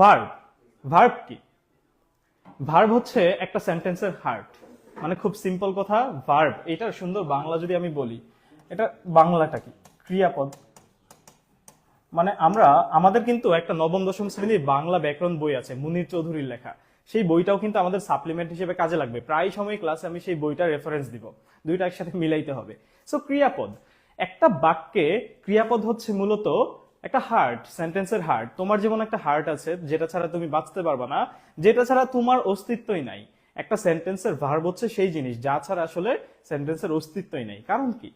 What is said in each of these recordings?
Verb. Verb কি? Verb হচ্ছে একটা সেন্টেন্সের হার্ট। মানে খুব সিম্পল কথা, ভার্ব এটার সুন্দর বাংলা যদি আমি বলি, এটা বাংলাটা কি? ক্রিয়াপদ। মানে আমাদের কিন্তু একটা নবম দশম শ্রেণীর বাংলা ব্যাকরণ বই আছে, মুনির চৌধুরীর লেখা। সেই বইটাও কিন্তু আমাদের সাপ্লিমেন্ট হিসেবে কাজে লাগবে। প্রায় সময় ক্লাসে আমি সেই বইটার রেফারেন্স দিব, দুইটা একসাথে মিলাইতে হবে। সো ক্রিয়াপদ, একটা বাক্যে ক্রিয়াপদ হচ্ছে মূলত একটা হার্ট, সেন্টেন্সের হার্ট। তোমার যেমন একটা হার্ট আছে, যেটা ছাড়া তুমি বাঁচতে পারবে না, যেটা ছাড়া তোমার অস্তিত্বই নাই। একটা সেন্টেন্সের ভার্ব হচ্ছে সেই জিনিস যা ছাড়া আসলে সেন্টেন্সের অস্তিত্বই নাই। কারণ কি?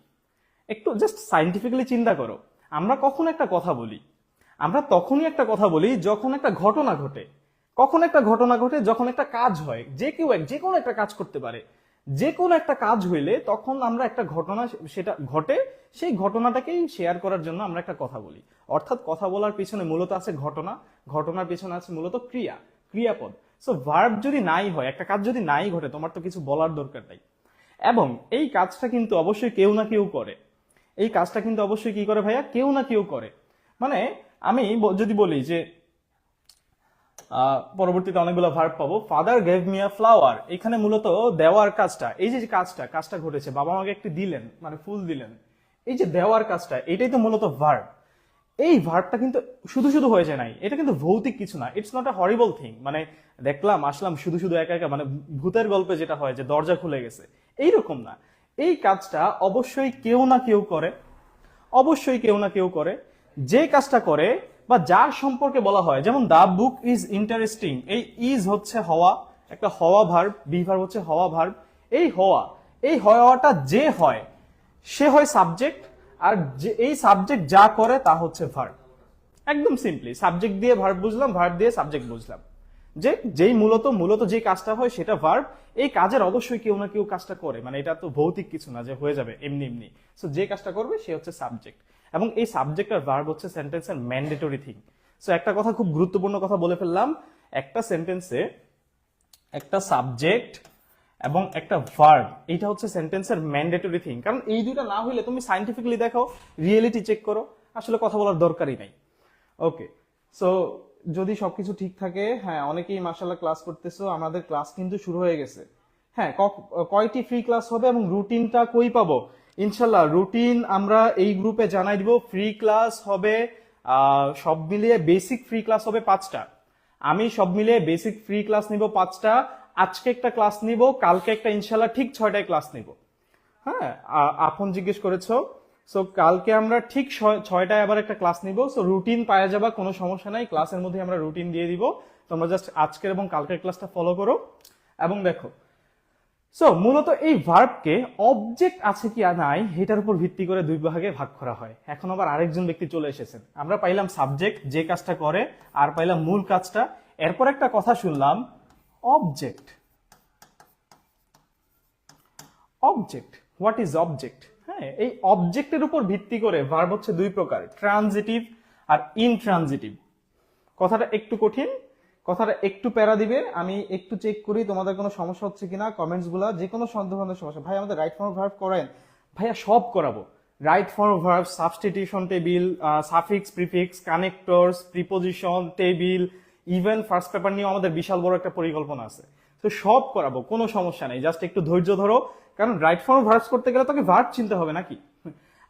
একটু জাস্ট সাইন্টিফিক্যালি চিন্তা করো। আমরা কখন একটা কথা বলি? আমরা তখনই একটা কথা বলি যখন একটা ঘটনা ঘটে। কখন একটা ঘটনা ঘটে? যখন একটা কাজ হয়। যে কোনো একটা কাজ করতে পারে। যে কোনো একটা কাজ হইলে তখন আমরা একটা ঘটনা, সেটা ঘটে, সেই ঘটনাটাকেই শেয়ার করার জন্য আমরা একটা কথা বলি। অর্থাৎ কথা বলার পিছনে মূলত আছে ঘটনা, ঘটনার পিছনে আছে মূলত ক্রিয়া, ক্রিয়াপদ। সো ভার্ব যদি নাই হয়, একটা কাজ যদি নাই ঘটে, তোমার তো কিছু বলার দরকার নাই। এবং এই কাজটা কিন্তু অবশ্যই কেউ না কেউ করে। এই কাজটা কিন্তু অবশ্যই কি করে ভাইয়া? কেউ না কেউ করে। মানে আমি যদি বলি যে পরবর্তীতে অনেকগুলো ভার্ব পাবো, father gave me a flower, এখানে মূলত দেওয়ার কাজটা, এই যে কাজটা ঘটেছে, বাবা আমাকে একটি দিলেন, মানে ফুল দিলেন, এই যে দেওয়ার কাজটা, এটাই তো মূলত ভার্ব। এই ভার্বটা কিন্তু শুধু শুধু হয়ে যায় নাই, এটা কিন্তু ভৌতিক কিছু না, it's not a horrible thing. মানে দেখলাম আসলাম শুধু শুধু একা একা, মানে ভূতের গল্পে যেটা হয় যে দরজা খুলে গেছে, এইরকম না। এই কাজটা অবশ্যই কেউ না কেউ করে, অবশ্যই কেউ না কেউ করে। যে কাজটা করে বা যার সম্পর্কে বলা হয়, যেমন দা বুক ইজ ইন্টারেস্টিং, এই ইজ হচ্ছে হওয়া, একটা হওয়া ভার্ব, বি ভার্ব হচ্ছে হওয়া ভার্ব। এই হওয়াটা যে হয়, সে হয় সাবজেক্ট, আর যে এই সাবজেক্ট যা করে তা হচ্ছে ভার্ব। একদম সিম্পলি সাবজেক্ট দিয়ে ভার্ব বুঝলাম, ভার্ব দিয়ে সাবজেক্ট বুঝলাম। যেই মূলত যে কাজটা হয় সেটা ভার্ব। এই কাজের অবশ্যই কেউ না কেউ কাজটা করে, মানে এটা তো ভৌতিক কিছু না যে হয়ে যাবে এমনি এমনি। সো যে কাজটা করবে সে হচ্ছে সাবজেক্ট, এবং এই সাবজেক্ট আর ভার্ব হচ্ছে সেন্টেন্সের ম্যান্ডেটরি থিং। সো একটা কথা, খুব গুরুত্বপূর্ণ কথা বলে ফেললাম, একটা সেন্টেন্সে একটা সাবজেক্ট এবং একটা ভার্ব, এইটা হচ্ছে সেন্টেন্সের ম্যান্ডেটরি থিং। কারণ এই দুইটা না হইলে তুমি সাইন্টিফিক্যালি দেখো, রিয়েলিটি চেক করো, আসলে কথা বলার দরকারই নাই। ওকে, সো যদি সবকিছু ঠিক থাকে, হ্যাঁ অনেকেই মাশাআল্লাহ ক্লাস করতেছো, আমাদের ক্লাস কিন্তু শুরু হয়ে গেছে। হ্যাঁ, কয়টি ফ্রি ক্লাস হবে এবং রুটিনটা কই পাবো? ইনশাল্লাহ রুটিন আমরা এই গ্রুপে জানাই দিব। ফ্রি ক্লাস হবে সব মিলিয়ে বেসিক ফ্রি ক্লাস হবে 5টা। আমি সব মিলিয়ে বেসিক ফ্রি ক্লাস নিব 5টা। আজকে একটা ক্লাস নিব, কালকে একটা ইনশাল্লাহ ঠিক 6টায় ক্লাস নিব। হ্যাঁ, আপন জিজ্ঞেস করেছো। সো কালকে আমরা ঠিক 6টায় আবার একটা ক্লাস নিব। সো রুটিন পাওয়া যাবা, কোনো সমস্যা নাই, ক্লাসের মধ্যে আমরা রুটিন দিয়ে দিব। তোমরা জাস্ট আজকের এবং কালকের ক্লাসটা ফলো করো এবং দেখো। সো মূলত এই ভার্বকে অবজেক্ট আছে কি আর নাই, এটার উপর ভিত্তি করে দুই ভাগে ভাগ করা হয়। এখন আবার আরেকজন ব্যক্তি চলে এসেছেন। আমরা পাইলাম সাবজেক্ট যে কাজটা করে, আর পাইলাম মূল কাজটা। এরপর একটা কথা শুনলাম, object. Object, what is object? হ্যাঁ, এই অবজেক্টের উপর ভিত্তি করে ভার্ব হচ্ছে দুই প্রকার, ট্রানজিটিভ আর ইনট্রানজিটিভ। কথাটা একটু কঠিন, কথাটা একটু প্যারা দিবে। আমি একটু চেক করি তোমাদের কোনো সমস্যা হচ্ছে কিনা কমেন্টস গুলা। যে কোনো ধরনের সমস্যা, ভাই আমাদের রাইট ফর্ম ভার্ব করেন, ভাইয়া সব করাবো। Right form verb, substitution table, suffix, prefix, connectors, preposition table, even first paper নিয়েও আমাদের বিশাল বড় একটা পরিকল্পনা আছে। তো সব করাবো, কোনো সমস্যা নেই, জাস্ট একটু ধৈর্য ধরো। কারণ রাইট ফর্ম ভার্বস করতে গেলে তোকে ভার্ব চিনতে হবে নাকি?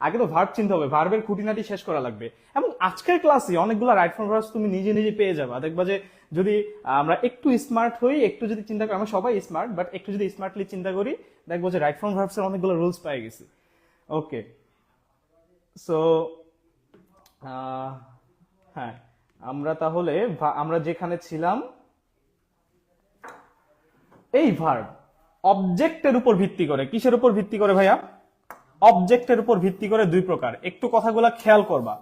আগে তো ভার্ব চিনতে হবে, ভার্বের খুঁটিনাটি শেষ করা লাগবে। এবং আজকের ক্লাসে অনেকগুলো রাইট ফর্ম ভার্বস তুমি নিজে নিজে পেয়ে যাবা। দেখবা যে যদি আমরা একটু স্মার্ট হই, একটু যদি চিন্তা করি, আমরা সবাই স্মার্ট, বাট একটু যদি স্মার্টলি চিন্তা করি, দেখবো যে রাইট ফর্ম ভার্বস এর অনেকগুলো রুলস পেয়ে গেছি। ওকে, সো হ্যাঁ, আমরা তাহলে আমরা যেখানে ছিলাম, এই ভার্ব অবজেক্টের উপর ভিত্তি করে, কিসের উপর ভিত্তি করে ভাইয়া? অবজেক্টের উপর ভিত্তি করে দুই প্রকার। একটু কথাগুলা খেয়াল করবা,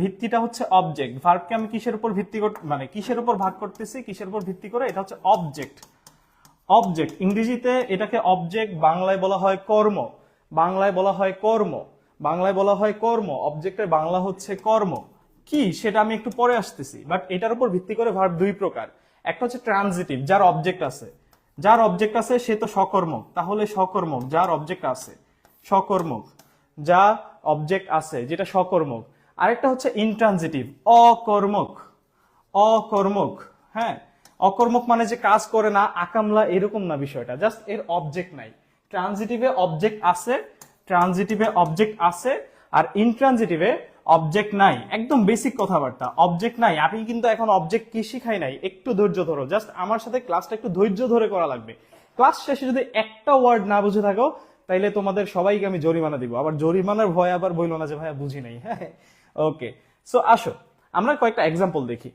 ভিত্তিটা হচ্ছে অবজেক্ট। ভার্বকে আমি কিসের উপর ভিত্তি মানে কিসের উপর ভাগ করতেছি, কিসের উপর ভিত্তি করে, এটা হচ্ছে অবজেক্ট। অবজেক্ট ইংরেজিতে এটাকে অবজেক্ট, বাংলায় বলা হয় কর্ম, অবজেক্টের বাংলা হচ্ছে কর্ম। কি সেটা আমি একটু পরে আসতেছি, বাট এটার উপর ভিত্তি করে ভার্ব দুই প্রকার। একটা হচ্ছে ট্রানজিটিভ, যার অবজেক্ট আছে সে তো সকর্মক, তাহলে সকর্মক, যার অবজেক্ট আছে, সকর্মক, যা অবজেক্ট আছে যেটা সকর্মক। আরেকটা হচ্ছে ইনট্রানজিটিভ, অকর্মক। অকর্মক, হ্যাঁ, অকর্মক মানে যে কাজ করে না, আকামলা, এরকম না বিষয়টা, জাস্ট এর অবজেক্ট নাই। ট্রানজিটিভে অবজেক্ট আছে, ট্রানজিটিভে অবজেক্ট আছে, আর ইনট্রানজিটিভে অবজেক্ট নাই। একদম বেসিক কথাবার্তা, অবজেক্ট নাই। আমি কিন্তু এখন অবজেক্ট কি শিখাই নাই, একটু ধৈর্য ধরো, জাস্ট আমার সাথে ক্লাসটা একটু ধৈর্য ধরে করা লাগবে। ক্লাস শেষে যদি একটা ওয়ার্ড না বুঝে থাকো, তাইলে তোমাদের সবাইকে আমি জরিমানা দিব। আবার জরিমানার ভয় আবার বইলো না যে ভাইয়া বুঝি নাই। হ্যাঁ, ওকে, সো আসো আমরা কয়েকটা এক্সাম্পল দেখি।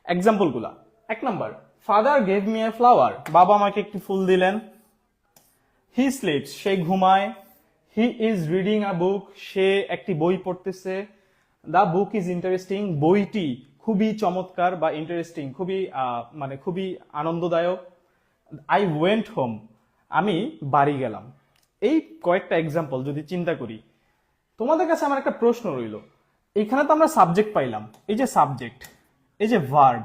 এক্সাম্পল গুলা, 1 number, father gave me a flower, বাবা আমাকে একটি ফুল দিলেন। হি স্লিপস, সে ঘুমায়। হি ইজ রিডিং আ বুক, সে একটি বই পড়তেছে। দ্য বুক ইজ ইন্টারেস্টিং, বইটি খুবই চমৎকার বা ইন্টারেস্টিং, খুবই মানে খুবই আনন্দদায়ক। আই ওয়েন্ট হোম, আমি বাড়ি গেলাম। এই কয়েকটা এক্সাম্পল যদি চিন্তা করি, তোমাদের কাছে আমার একটা প্রশ্ন রইল। এখানে তো আমরা সাবজেক্ট পাইলাম, এই যে সাবজেক্ট, এই যে ভার্ব,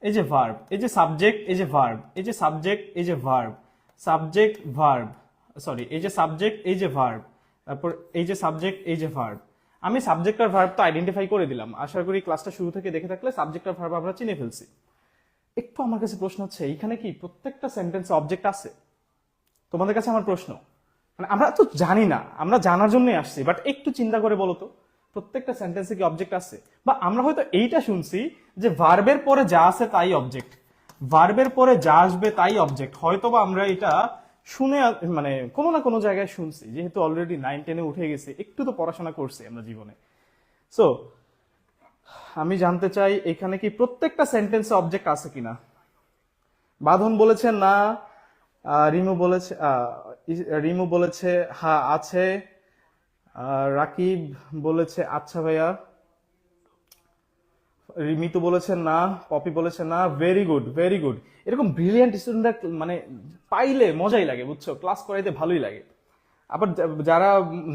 এই যে ভার্ব, এই যে সাবজেক্ট, এই যে ভার্ব, এই যে সাবজেক্ট, এই যে ভার্ব, সাবজেক্ট ভার্ব, সরি, এই যে সাবজেক্ট, এই যে ভার্ব, তারপর এই যে সাবজেক্ট, এই যে ভার্ব। আমি সাবজেক্ট আর ভার্ব তো আইডেন্টিফাই করে দিলাম, আশা করি ক্লাসটা শুরু থেকে দেখে থাকলে সাবজেক্ট আর ভার্ব আমরা চিনে ফেলছি। একটু আমার কাছে প্রশ্ন হচ্ছে, এইখানে কি প্রত্যেকটা সেন্টেন্সে অবজেক্ট আছে? তোমাদের কাছে আমার প্রশ্ন, মানে আমরা তো জানি না, আমরা জানার জন্যই আসছি, বাট একটু চিন্তা করে বলো তো, প্রত্যেকটা সেন্টেন্সে কি অবজেক্ট আছে? বা আমরা হয়তো এইটা শুনছি যে ভার্বের পরে যা আছে তাই অবজেক্ট, ভার্বের পরে যা আসবে তাই অবজেক্ট। হয়তো বা আমরা এটা শুনে মানে কোনো না কোনো জায়গায় শুনছি, যেহেতু অলরেডি 9-10-এ উঠে গেছি, একটু তো পড়াশোনা করছি আমরা জীবনে। সো আমি জানতে চাই এখানে কি প্রত্যেকটা সেন্টেন্সে অবজেক্ট আছে কিনা। বাঁধন বলেছে না, রিমু বলেছে হ্যাঁ আছে, রাকিব বলেছে আচ্ছা ভাইয়া, মিতু বলেছে না, পপি বলেছে না। Very good, very good. এরকম ব্রিলিয়ান্ট স্টুডেন্টরা মানে পাইলে মজাই লাগে, বুঝছো, ক্লাস করাইতে ভালোই লাগে। আবার যারা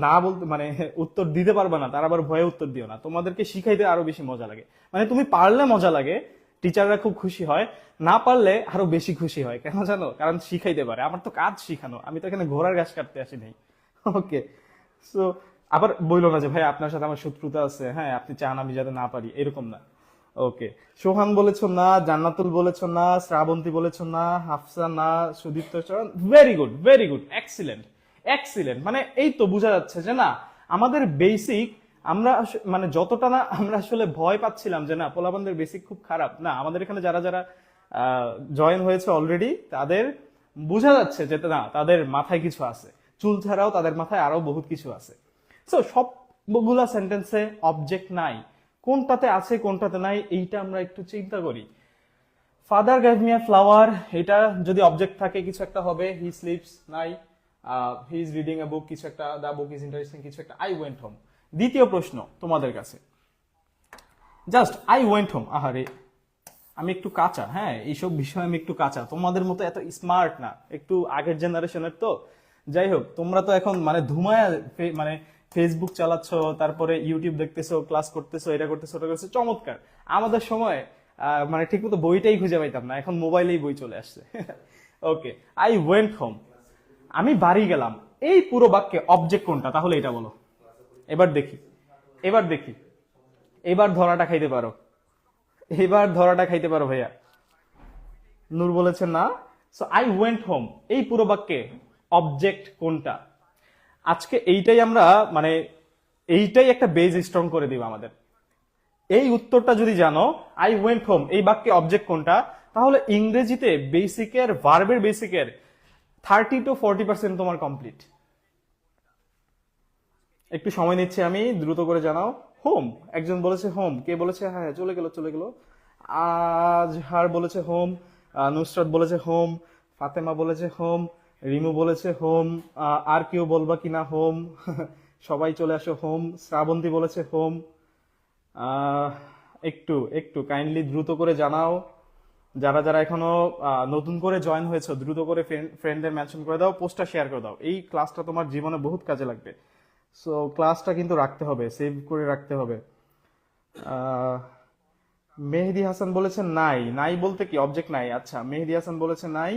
না বলতে মানে উত্তর দিতে পারবে না, তারা আবার ভয়ে উত্তর দিও না, তোমাদেরকে শিখাইতে আরো বেশি মজা লাগে। মানে তুমি পারলে মজা লাগে, টিচাররা খুব খুশি হয়, না পারলে আরো বেশি খুশি হয়। কেন জানো? কারণ শিখাইতে পারে। আমার তো কাজ শিখানো, আমি তো এখানে ঘোড়ার ঘাস কাটতে আসি নাই। ওকে, সো আবার বইলো না যে ভাই আপনার সাথে আমার শত্রুতা আছে, হ্যাঁ আপনি চান আমি যাতে না পারি, এরকম না। ওকে, সোহান বলেছো না, জান্নাতুল বলেছো না, শ্রাবন্তী বলেছো না, হাফসা না, সুদীপ্ত চরণ। Very good, very good, excellent, excellent. মানে এই তো বোঝা যাচ্ছে যে না, আমাদের বেসিক, আমরা মানে যতটা না আমরা আসলে ভয় পাচ্ছিলাম যে না পোলাপানদের বেসিক খুব খারাপ, না, আমাদের এখানে যারা যারা জয়েন হয়েছে অলরেডি, তাদের বোঝা যাচ্ছে যে না, তাদের মাথায় কিছু আছে, চুল ছাড়াও তাদের মাথায় আরো বহুত কিছু আছে। সো সবগুলা সেন্টেন্সে অবজেক্ট নাই, কোনটাতে আছে কোনটাতে নাই এইটা আমরা একটু চিন্তা করি। Father gave me a flower, এটা যদি অবজেক্ট থাকে কিছু একটা হবে। হি স্লিপস নাই, হি ইজ রিডিং এ বুক কিছু একটা, দ্য বুক ইজ ইন্টারেস্টিং কিছু একটা। I went home. দ্বিতীয় প্রশ্ন তোমাদের কাছে, জাস্ট আই ওয়েন্ট হোম। আহারে আমি একটু কাঁচা, হ্যাঁ এইসব বিষয়ে আমি একটু কাঁচা, তোমাদের মতো এত স্মার্ট না, একটু আগের জেনারেশনের তো। যাই হোক, তোমরা তো এখন মানে ধুমায়া মানে ফেসবুক চালাচ্ছ, তারপরে ইউটিউব দেখতেছো, ক্লাস করতেছো, এটা করতেছো, ওটা করতেছো, চমৎকার। আমাদের সময় মানে ঠিক মতো বইটাই খুঁজে পাইতাম না, এখন মোবাইলেই বই চলে আসছে। ওকে, আই ওয়েন্ট হোম, আমি বাড়ি গেলাম। এই পুরো বাক্যে অবজেক্ট কোনটা তাহলে এটা বলো। এবার দেখি, এবার দেখি, এবার ধরাটা খাইতে পারো, এবার ধরাটা খাইতে পারো ভাইয়া। নূর বলেছে না। সো আই ওয়েন্ট হোম, এই পুরো বাক্যে অবজেক্ট কোনটা? আজকে এইটাই আমরা মানে এইটাই একটা বেজ স্ট্রং করে দিব আমাদের। এই উত্তরটা যদি জানো, আই ওয়েন্ট হোম এই বাক্যে অবজেক্ট কোনটা, তাহলে ইংরেজিতে বেসিকের ভার্বের বেসিকের 30-40% তোমার কমপ্লিট। একটু সময় নিচ্ছি আমি, দ্রুত করে জানাও। হোম, একজন বলেছে হোম, কে বলেছে? হ্যাঁ চলে গেল, চলে গেল। আজহার বলেছে হোম, নুসরাত বলেছে হোম, ফাতেমা বলেছে হোম, রিমু বলেছে হোম, আর কেউ বলবা কিনা হোম? সবাই চলে আসো হোম। শ্রাবন্তী বলেছে হোম। একটু একটু কাইন্ডলি দ্রুত করে জানাও, যারা যারা এখনো নতুন করে জয়েন হয়েছে দ্রুত করে ফ্রেন্ডদের মেনশন করে দাও, পোস্টটা শেয়ার করে দাও। এই ক্লাসটা তোমার জীবনে বহুত কাজে লাগবে। সো ক্লাসটা কিন্তু রাখতে হবে, সেভ করে রাখতে হবে। মেহেদি হাসান বলেছে নাই, নাই বলতে কি অবজেক্ট নাই? আচ্ছা, মেহেদি হাসান বলেছে নাই,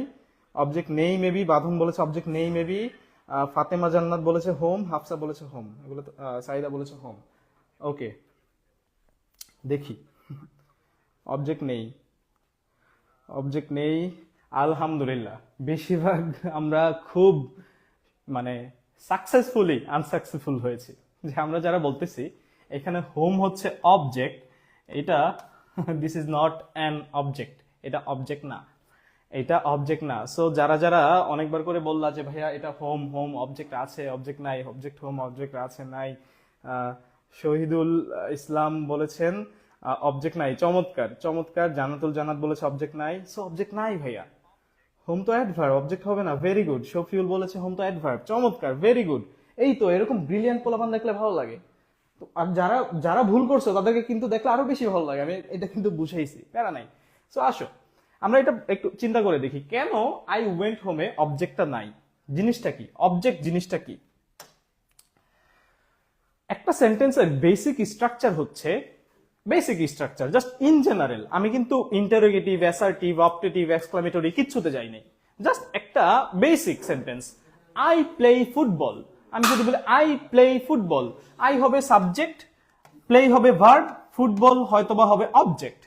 অবজেক্ট নেই মেবি। বাঁধন বলেছে অবজেক্ট নেই মেবি। ফাতেমা জান্নাত বলেছে হোম, হাফসা বলেছে হোম, এগুলো তো সাইদা বলেছে হোম। ওকে, দেখি অবজেক্ট নেই, অবজেক্ট নেই, আলহামদুলিল্লাহ। বেশিরভাগ আমরা খুব মানে সাকসেসফুলি আনসাকসেসফুল হয়েছি, যে আমরা যারা বলতেছি এখানে হোম হচ্ছে অবজেক্ট, এটা this is not an object, এটা অবজেক্ট না, এটা অবজেক্ট না। সো যারা যারা অনেকবার করে বললা যে ভাইয়া এটা হোম, হোম অবজেক্ট আছে, অবজেক্ট নাই, অবজেক্ট হোম অবজেক্ট আছে নাই, শহীদুল ইসলাম বলেছেন অবজেক্ট নাই, চমৎকার চমৎকার। জান্নাতুল জান্নাত বলেছে অবজেক্ট নাই, সো অবজেক্ট নাই ভাইয়া, হোম তো অ্যাডভার্ব, অবজেক্ট হবে না। Very good. শফিউল বলেছে হোম তো অ্যাডভার্ব, চমৎকার, ভেরি গুড। এই তো এরকম ব্রিলিয়ান্ট পোলাপান দেখলে ভালো লাগে। তো আর যারা যারা ভুল করছো তাদেরকে কিন্তু দেখলে আরো বেশি ভালো লাগে, আমি এটা কিন্তু বুঝাইছি, প্যারা নাই। সো আসো আমরা এটা একটু চিন্তা করে দেখি, কেন আই ওয়েন্ট হোমে অবজেক্টটা নাই। জিনিসটা কি অবজেক্ট, জিনিসটা কি? একটা সেন্টেন্সের বেসিক স্ট্রাকচার হচ্ছে, basic structure just in general, আমি কিন্তু ইন্টারোগেটিভ, অ্যাসার্টিভ, অপটেটিভ, এক্সক্লামেটরি কিচ্ছুতে যাই নাই, জাস্ট একটা basic sentence, I play football. আমি যদি বলি আই প্লে ফুটবল, আই হবে সাবজেক্ট, প্লে হবে ভার্ব, ফুটবল হয়তোবা হবে অবজেক্ট।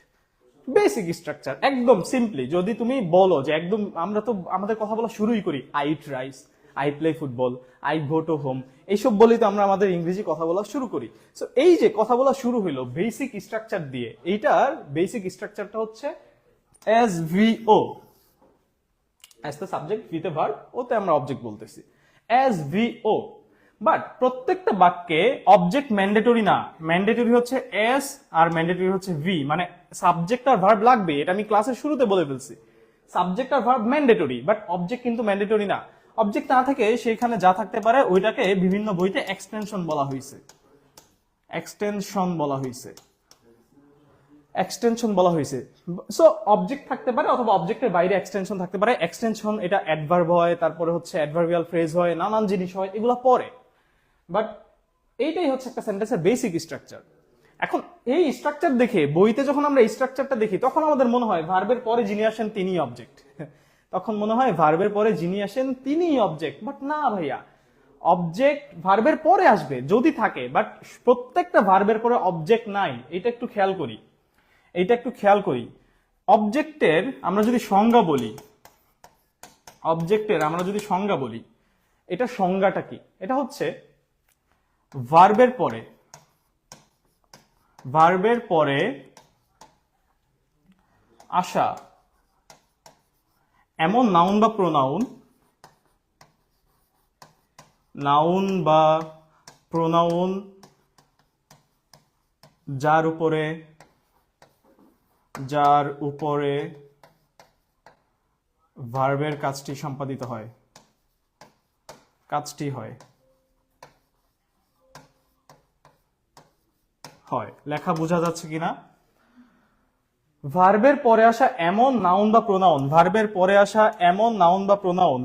বেসিক স্ট্রাকচার একদম সিম্পলি। যদি তুমি বলো যে একদম, আমরা তো আমাদের কথা বলা শুরুই করি I eat rice, I play football, I go to home, এইসব বলেই তো আমরা আমাদের ইংরেজি কথা বলা শুরু করি। সো এই যে কথা বলা শুরু হইলো বেসিক স্ট্রাকচার দিয়ে, এইটার বেসিক স্ট্রাকচারটা হচ্ছে S V O, as the subject with a verb, ওতে আমরা অবজেক্ট বলতেছি এস ভি ও। বাট প্রত্যেকটা বাক্যে অবজেক্ট ম্যান্ডেটরি না, ম্যান্ডেটরি হচ্ছে এস আর ম্যান্ডেটরি হচ্ছে ভি, মানে সাবজেক্ট আর ভার্ব লাগবে, এটা আমি ক্লাসের শুরুতে বলে ফেলছি। সাবজেক্ট আর ভার্ব ম্যান্ডেটরি, বাট অবজেক্ট কিন্তু ম্যান্ডেটরি না। অবজেক্ট না থাকে সেখানে যা থাকতে পারে ওইটাকে বিভিন্ন বইতে এক্সটেনশন বলা হয়েছে, এক্সটেনশন বলা হয়েছে, এক্সটেনশন বলা হয়েছে। সো অবজেক্ট থাকতে পারে অথবা অবজেক্টের বাইরে এক্সটেনশন থাকতে পারে। এক্সটেনশন এটা অ্যাডভার্ব হয়, তারপরে হচ্ছে অ্যাডভার্বিয়াল ফ্রেজ হয়, নানান জিনিস হয়, এগুলো পরে। বাট এইটাই হচ্ছে একটা সেন্টেন্সের বেসিক স্ট্রাকচার। এখন এই স্ট্রাকচার দেখে বইতে যখন আমরা এই স্ট্রাকচারটা দেখি তখন আমাদের মনে হয় ভার্বের পরে যিনি আসেন তিনিই অবজেক্ট, তখন মনে হয় ভার্বের পরে যিনি আসেন তিনিই অবজেক্ট। বাট না ভাইয়া, অবজেক্ট ভার্বের পরে আসবে যদি থাকে, বাট প্রত্যেকটা ভার্বের পরে অবজেক্ট নাই, এটা একটু খেয়াল করি, এইটা একটু খেয়াল করি। অবজেক্টের আমরা যদি সংজ্ঞা বলি, অবজেক্টের আমরা যদি সংজ্ঞা বলি, এটা সংজ্ঞাটা কি? এটা হচ্ছে ভার্বের পরে, ভার্বের পরে আসা এমন নাউন বা প্রোনাউন, নাউন বা প্রোনাউন যার উপরে ভার্বের কাজটি সম্পাদিত হয়, কাজটি হয়, লেখা বোঝা যাচ্ছে কিনা? ভার্বের পরে আসা এমন নাউন বা প্রোনাউন, ভার্বের পরে আসা এমন নাউন বা প্রোনাউন,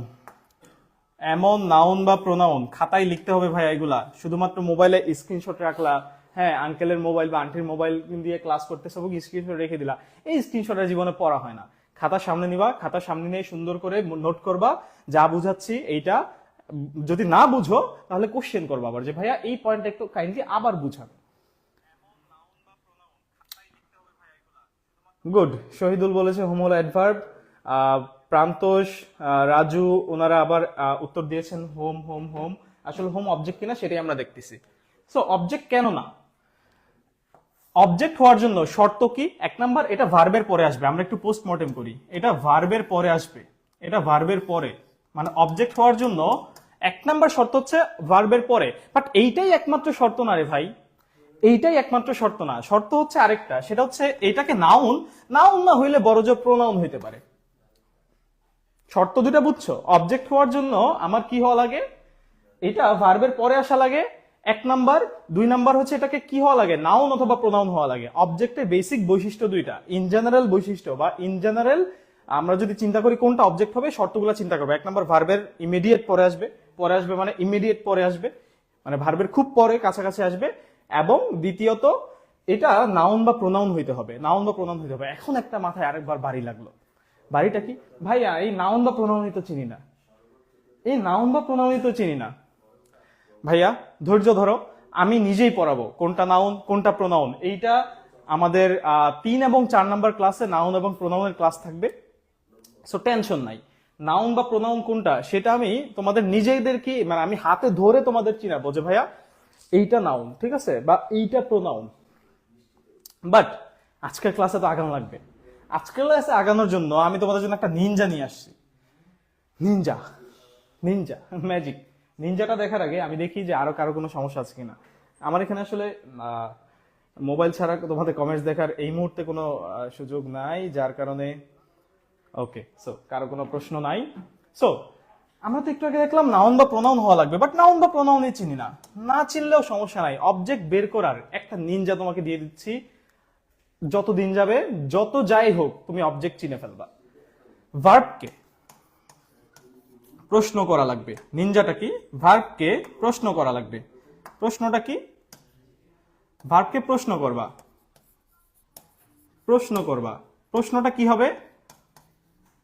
এমন নাউন বা প্রোনাউন খাতায় লিখতে হবে ভাই। এগুলা শুধুমাত্র মোবাইলে স্ক্রিনশট রাখলা, হ্যাঁ আঙ্কেলের মোবাইল বা আন্টির মোবাইল দিয়ে ক্লাস করতে সব স্ক্রিনশট রেখে দিলা, এই স্ক্রিনশটের জীবনে পড়া হয় না। খাতার সামনে নিবা, খাতার সামনে নিয়ে সুন্দর করে নোট করবা, যা বুঝাচ্ছি এইটা যদি না বুঝো তাহলে কোশ্চেন করবা আবার, যে ভাইয়া এই পয়েন্টটা একটু কাইন্ডলি আবার বুঝান। গুড। শহীদুল বলেছে হোম হলো অ্যাডভার্ব, প্রান্তোষ, রাজু ওনারা আবার উত্তর দিয়েছেন হোম, হোম, হোম। আসলে হোম অবজেক্ট কিনা সেটাই আমরা দেখতেছি। সো অবজেক্ট কেন না? অবজেক্ট হওয়ার জন্য শর্ত কি? এক নাম্বার, এটা ভার্বের পরে আসবে। আমরা একটু পোস্টমর্টেম করি, এটা ভার্বের পরে আসবে, এটা ভার্বের পরে, মানে অবজেক্ট হওয়ার জন্য এক নাম্বার শর্ত হচ্ছে ভার্বের পরে। বাট এইটাই একমাত্র শর্ত না রে ভাই, এইটাই একমাত্র শর্ত না, শর্ত হচ্ছে আরেকটা, সেটা হচ্ছে এটাকে নাউন, নাউন না হইলে বড়জোর প্রোনাউন হইতে পারে। শর্ত দুটা বুঝছো? অবজেক্ট হওয়ার জন্য আমার কি হওয়া লাগে? এটা ভার্বের পরে আসা লাগে এক নাম্বার, দুই নাম্বার হচ্ছে এটাকে কি হওয়া লাগে? নাউন অথবা প্রোনাউন হওয়া লাগে। অবজেক্টের বেসিক বৈশিষ্ট্য দুইটা, ইন জেনারেল বৈশিষ্ট্য বা ইন জেনারেল আমরা যদি চিন্তা করি কোনটা অবজেক্ট হবে, শর্তগুলো চিন্তা করবো। এক নাম্বার ভার্বের ইমিডিয়েট পরে আসবে, পরে আসবে মানে ইমিডিয়েট পরে আসবে, মানে ভার্বের খুব পরে কাছাকাছি আসবে। এবং দ্বিতীয়ত এটা নাউন বা প্রোনাউন হইতে হবে, নাউন বা প্রোনাউন হইতে হবে। এখন একটা মাথায় আরেকবার বাড়ি লাগলো, বাড়িটা কি ভাইয়া? এই নাউন বা প্রোনাউনই তো চিনি না, এই নাউন বা প্রোনাউনই তো চিনি না। ভাইয়া ধৈর্য ধরো, আমি নিজেই পড়াবো কোনটা নাউন কোনটা প্রোনাউন। এইটা আমাদের 3 এবং 4 নাম্বার ক্লাসে নাউন এবং প্রোনাউনের ক্লাস থাকবে, সো টেনশন নাই। নাউন বা প্রোনাউন কোনটা সেটা আমি তোমাদের নিজেদেরকে মানে আমি হাতে ধরে তোমাদের চিনাবো যে ভাইয়া এইটা নাউন, ঠিক আছে, বা এইটা প্রোনাউন। বাট আজকের ক্লাসে তো আগানো লাগবে। আজকের ক্লাসে আগানোর জন্য আমি তোমাদের জন্য একটা নিনজা নিয়ে আসছি। Ninja, Ninja magic. নিনজাটা দেখার আগে আমি দেখি যে আরো কারো কোনো সমস্যা আছে কিনা। আমার এখানে আসলে মোবাইল ছাড়া তোমাদের কমেন্টস দেখার এই মুহূর্তে কোনো সুযোগ নাই, যার কারণে ওকে, সো কারো কোনো প্রশ্ন নাই। সো আমরা তো একটু আগে দেখলাম নাউন বা প্রোনাউন হওয়া লাগবে, বাট নাউন বা প্রোনাউনই চিনি না। না চিনলেও সমস্যা নাই, অবজেক্ট বের করার একটা নিনজা তোমাকে দিয়ে দিচ্ছি। যত দিন যাবে যত যাই হোক তুমি অবজেক্ট চিনে ফেলবা। ভার্বকে প্রশ্ন করা লাগবে। নিনজাটা কি? ভার্বকে প্রশ্ন করা লাগবে। প্রশ্নটা কি? ভার্বকে প্রশ্ন করবা, প্রশ্ন করবা। প্রশ্নটা কি হবে?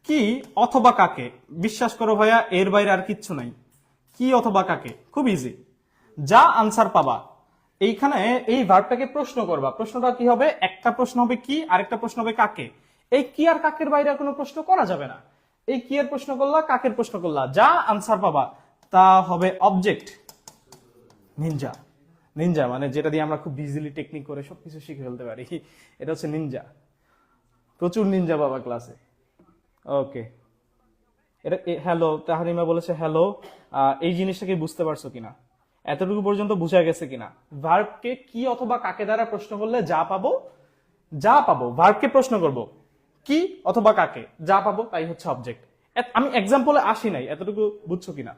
কি অথবা কাকে। বিশ্বাস করো ভাইয়া, এর বাইরে আর কিচ্ছু নাই। কি অথবা কাকে, খুব ইজি। যা আনসার পাবা এইখানে এই ভার্বটাকে প্রশ্ন করবা। প্রশ্নটা কি হবে? একটা প্রশ্ন হবে কি, আরেকটা প্রশ্ন হবে কাকে। এই কি আর কাকের বাইরে আর কোনো প্রশ্ন করা যাবে না। এই কি এর প্রশ্ন করলা, কাকের প্রশ্ন করলা, যা আনসার পাবা তা হবে অবজেক্ট। নিনজা, নিনজা মানে যেটা দিয়ে আমরা খুব ইজিলি টেকনিক করে সবকিছু শিখে ফেলতে পারি, এটা হচ্ছে নিনজা। প্রচুর নিনজা বাবা ক্লাসে। ওকে, এটা হ্যালো, তাহারিমা বলেছে হ্যালো। এই জিনিসটাকে বুঝতে পারছো কিনা, এতটুকু পর্যন্ত বুঝা গেছে কিনা? ভার্বকে কি অথবা কাকে দ্বারা প্রশ্ন করলে যা পাবো, যা পাবো ভার্বকে প্রশ্ন করব কি অথবা কাকে, যা পাবো তাই হচ্ছে অবজেক্ট। আমি এক্সাম্পলে আসি নাই, এতটুকু বুঝছো কিনা?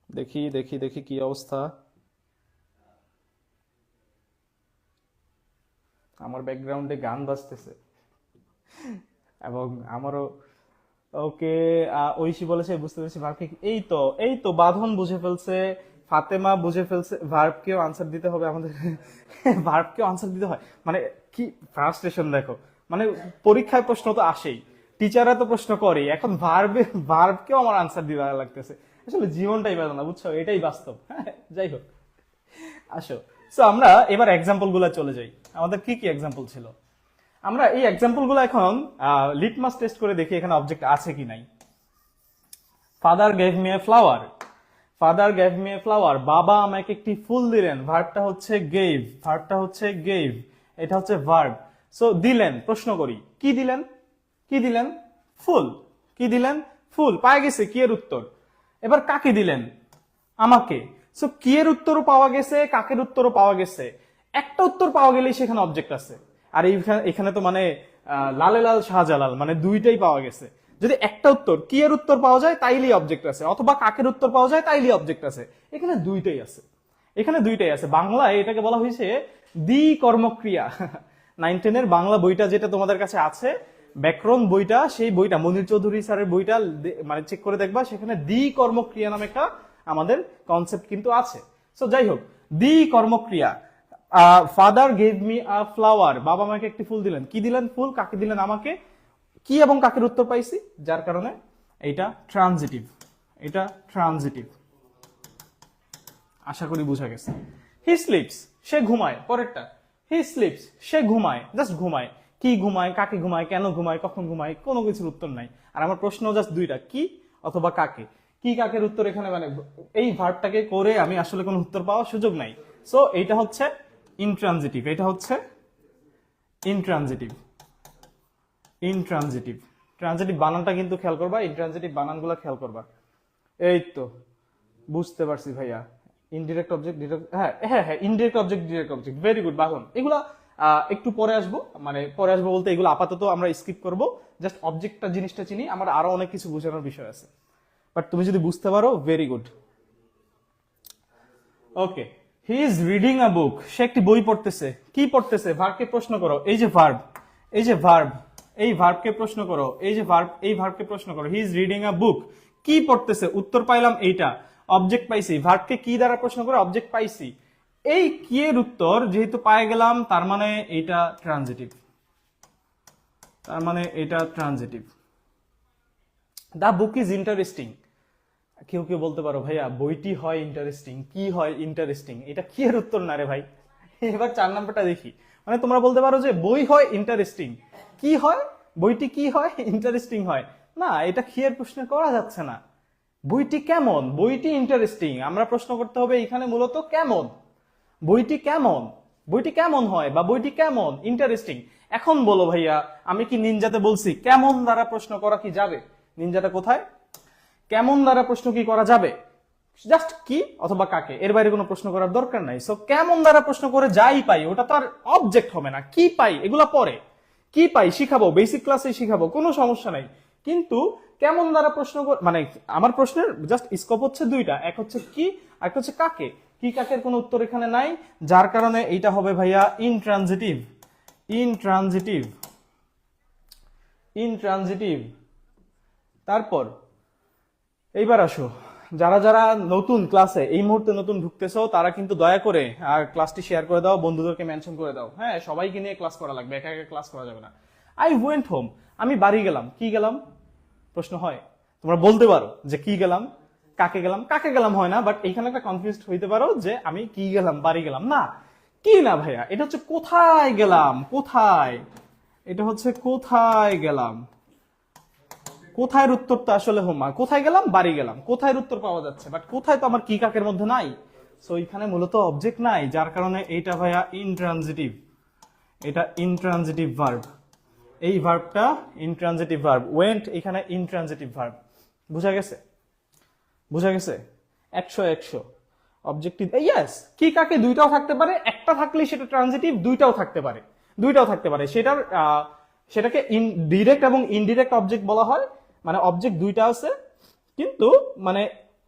দেখি দেখি দেখি কি অবস্থা। আমার ব্যাকগ্রাউন্ডে গান বাজতেছে এবং আমারও। ওকে, ঐশী বলেছে বুঝতে পেরেছি ভার্বকে। এই তো বাঁধন বুঝে ফেলছে, ফাতেমা বুঝে ফেলছে। ভার্বকেও আনসার দিতে হবে আমাদের ভার্বকেও আনসার দিতে হয় মানে কি ফ্রাস্ট্রেশন দেখো। মানে পরীক্ষায় প্রশ্ন তো আসেই, টিচাররা তো প্রশ্ন করে, এখন ভার্বকেও আমার আনসার দিতে লাগতেছে। আসলে জীবনটাই বেদনা, বুঝছো, এটাই বাস্তব। যাই হোক, আসো। সো আমরা এবার এক্সাম্পল গুলা চলে যাই। আমাদের কি কি এক্সাম্পল ছিল? আমরা এই এক্সাম্পল গুলো এখন লিটমাস টেস্ট করে দেখি এখানে অবজেক্ট আছে কি নাই। Father gave me a flower, father gave me a flower, বাবা আমাকে একটি ফুল দিলেন। ভার্বটা হচ্ছে গেভ, ভার্বটা হচ্ছে গেভ, এটা হচ্ছে ভার্ব। সো দিলেন, প্রশ্ন করি কি দিলেন, কি দিলেন? ফুল। কি দিলেন? ফুল। পাওয়া গেছে কি এর উত্তর। এবার কাকে দিলেন? আমাকে। সো কি এর উত্তরও পাওয়া গেছে, কাকের উত্তরও পাওয়া গেছে। একটা উত্তর পাওয়া গেলেই সেখানে অবজেক্ট আছে। আর এখানে তো মানে লালে লাল শাহজালাল, মানে দুইটাই পাওয়া গেছে। যদি একটা উত্তর কি এর উত্তর পাওয়া যায় তাইলেই অবজেক্ট আছে, অথবা কাকের উত্তর পাওয়া যায় তাইলেই অবজেক্ট আছে। এখানে দুইটাই আছে, এখানে দুইটাই আছে। বাংলায় এটাকে বলা হয়েছে দ্বি কর্মক্রিয়া। 9-10 বাংলা বইটা যেটা তোমাদের কাছে আছে, ব্যাকরণ বইটা, সেই বইটা মনির চৌধুরী স্যারের বইটা মানে চেক করে দেখবা, সেখানে দ্বি কর্মক্রিয়া নামে একটা আমাদের কনসেপ্ট কিন্তু আছে। সো যাই হোক, দ্বি কর্মক্রিয়া। Father gave me a flower, বাবা আমাকে একটি ফুল দিলেন। কি দিলেন? ফুল। কাকে দিলেন? আমাকে। কি এবং কাকের উত্তর পাইছি, যার কারণে এটা ট্রানজিটিভ, এটা ট্রানজিটিভ। আশা করি বুঝা গেছে। হি স্লিপস, সে ঘুমায়। পরেরটা, হি স্লিপস, সে ঘুমায়, জাস্ট ঘুমায়। কি ঘুমায়, কাকে ঘুমায়, কেন ঘুমায়, কখন ঘুমায়, কোনো কিছুর উত্তর নাই। আর আমার প্রশ্ন জাস্ট দুইটা, কি অথবা কাকে। কি কাকের উত্তর এখানে মানে এই ভার্বটাকে করে আমি আসলে কোনো উত্তর পাওয়ার সুযোগ নাই। সো এইটা হচ্ছে ইনট্রানজিটিভ, এটা হচ্ছে ইনট্রানজিটিভ। ইনট্রানজিটিভ, ট্রানজিটিভ বানানটা কিন্তু খেয়াল করবা, ইনট্রানজিটিভ বানানগুলো খেয়াল করবা। এই তো বুঝতে পারছি ভাইয়া। ইনডিরেক্ট অবজেক্ট, হ্যাঁ হ্যাঁ হ্যাঁ, indirect object, direct object, very good বাহন। এগুলা একটু পরে আসবো, মানে পরে আসবো বলতে এগুলো আপাতত আমরা স্কিপ করব। জাস্ট অবজেক্টটা জিনিসটা চিনি, আমার আরো অনেক কিছু বোঝানোর বিষয় আছে, বাট তুমি যদি বুঝতে পারো very good. Okay, he is reading a book, সে একটি বই পড়তেছে। কি পড়তেছে? ভার্বকে প্রশ্ন করো। এই যে ভার্ব, এই যে ভার্ব, এই ভার্বকে প্রশ্ন করো। এই যে ভার্ব, এই ভার্বকে প্রশ্ন করো। হি ইজ রিডিং আ বুক, কি পড়তেছে? উত্তর পাইলাম এইটা, অবজেক্ট পাইছি। ভার্বকে কি দ্বারা প্রশ্ন করে অবজেক্ট পাইছি। এই কি এর উত্তর যেহেতু পায়ে গেলাম, তার মানে এটা ট্রানজিটিভ, তার মানে এটা transitive. The book is interesting. কেউ কেউ বলতে পারো ভাইয়া বইটি হয় ইন্টারেস্টিং, কি হয় ইন্টারেস্টিং, এটা কি এর উত্তর না রে ভাই। এবার 4 নাম্বারটা দেখি। মানে তোমরা বলতে পারো যে বই হয় ইন্টারেস্টিং, কি হয়, বইটি কি হয় ইন্টারেস্টিং হয়, না এটা কি এর প্রশ্ন করা যাচ্ছে না। বইটি কেমন, বইটি ইন্টারেস্টিং, আমরা প্রশ্ন করতে হবে এখানে মূলত কেমন, বইটি কেমন, বইটি কেমন হয় বা বইটি কেমন ইন্টারেস্টিং। এখন বলো ভাইয়া, আমি কি নিনজাতে বলছি কেমন দ্বারা প্রশ্ন করা কি যাবে? নিনজাটা কোথায়? কেমন দ্বারা প্রশ্ন কি করা যাবে? জাস্ট কি অথবা কাকে, এর বাইরে কোনো প্রশ্ন করার দরকার নাই। সো কেমন দ্বারা প্রশ্ন করে যাই পাই ওটা তো আর অবজেক্ট হবে না, কি পাই এগুলা পরে, কি পাই শিখাবো, বেসিক ক্লাসে শিখাবো, কোনো সমস্যা নাই। কিন্তু কেমন দ্বারা প্রশ্ন মানে আমার প্রশ্নের জাস্ট স্কোপ হচ্ছে দুইটা, এক হচ্ছে কি আর একটা হচ্ছে কাকে। কি কাকের কোনো উত্তর এখানে নাই, যার কারণে এইটা হবে ভাইয়া ইনট্রানজিটিভ, ইনট্রানজিটিভ, ইনট্রানজিটিভ। তারপর এইবার আসো, যারা যারা নতুন ক্লাসে এই মুহূর্তে নতুন ঢুকতেছো তারা কিন্তু দয়া করে আর ক্লাসটি শেয়ার করে দাও, বন্ধুদেরকে মেনশন করে দাও। হ্যাঁ, সবাইকে নিয়ে ক্লাস করা লাগবে, একা একা ক্লাস করা যাবে না। আই ওয়েন্ট হোম, আমি বাড়ি গেলাম, কি গেলাম প্রশ্ন হয়, তোমরা বলতে পারো যে কি গেলাম, কাকে গেলাম, কাকে গেলাম হয় না, বাট এখানে একটা কনফিউজ হইতে পারো যে আমি কি গেলাম, বাড়ি গেলাম না, কি না ভাইয়া, এটা হচ্ছে কোথায় গেলাম, কোথায়, এটা হচ্ছে কোথায় গেলাম। কোথায় উত্তরটা আসলে হোমা, কোথায় গেলাম, বাড়ি গেলাম, কোথায় উত্তর পাওয়া যাচ্ছে, বাট কোথায় তো আমার কি কাকের মধ্যে নাই। সো এখানে মূলত অবজেক্ট নাই, যার কারণে এইটা ভাইয়া ইনট্রানজিটিভ, এটা ইনট্রানজিটিভ ভার্ব। এই ভার্বটা ইনট্রানজিটিভ ভার্ব, ওয়েন্ট এখানে ইনট্রানজিটিভ ভার্ব। বুঝা গেছে, বুঝা গেছে, 100 অবজেক্টিভ। ইয়েস, কি কাকে দুইটাও থাকতে পারে, একটা থাকলেই সেটা ট্রানজিটিভ, দুইটাও থাকতে পারে, দুইটাও থাকতে পারে। সেটাকে ডিরেক্ট এবং ইনডিরেক্ট অবজেক্ট বলা হয়, মানে অবজেক্ট দুইটা আছে কিন্তু মানে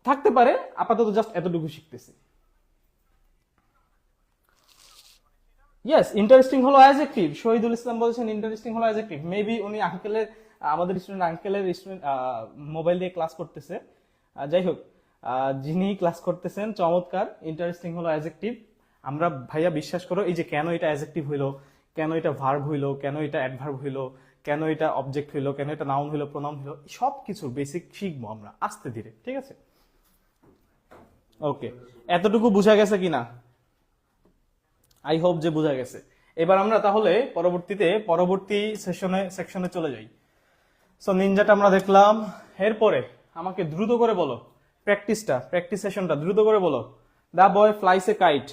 থাকতে পারে। আপাতত জাস্ট এতটুকু শিখতেছি। ইয়েস, ইন্টারেস্টিং হলো অ্যাডজেক্টিভ। শহীদুল ইসলাম বলেছেন ইন্টারেস্টিং হলো অ্যাডজেক্টিভ। মেবি উনি আঙ্কেলের, আমাদের স্টুডেন্ট আঙ্কেলের স্টুডেন্ট মোবাইল দিয়ে ক্লাস করতেছে। যাই হোক, যিনি ক্লাস করতেছেন চমৎকার, ইন্টারেস্টিং হলো অ্যাডজেক্টিভ। আমরা ভাইয়া বিশ্বাস করো, এই যে কেন এটা অ্যাডজেক্টিভ হইলো, কেন এটা ভার্ব হইলো, কেন এটা অ্যাডভার্ব হইলো, কেন এটা অবজেক্ট হইলো, কেন এটা নাউন হইলো, প্রোনাউন হইলো, সব কিছু বেসিক শিখবো আমরা আস্তে ধীরে, ঠিক আছে? ওকে, এতটুকু বোঝা গেছে কিনা? আই হোপ যে বোঝা গেছে। এবার আমরা তাহলে পরবর্তী সেকশনে চলে যাই। সো নিনজাটা আমরা দেখলাম, এরপরে আমাকে দ্রুত করে বলো প্র্যাকটিস সেশনটা দ্রুত করে বলো। The boy flies a kite,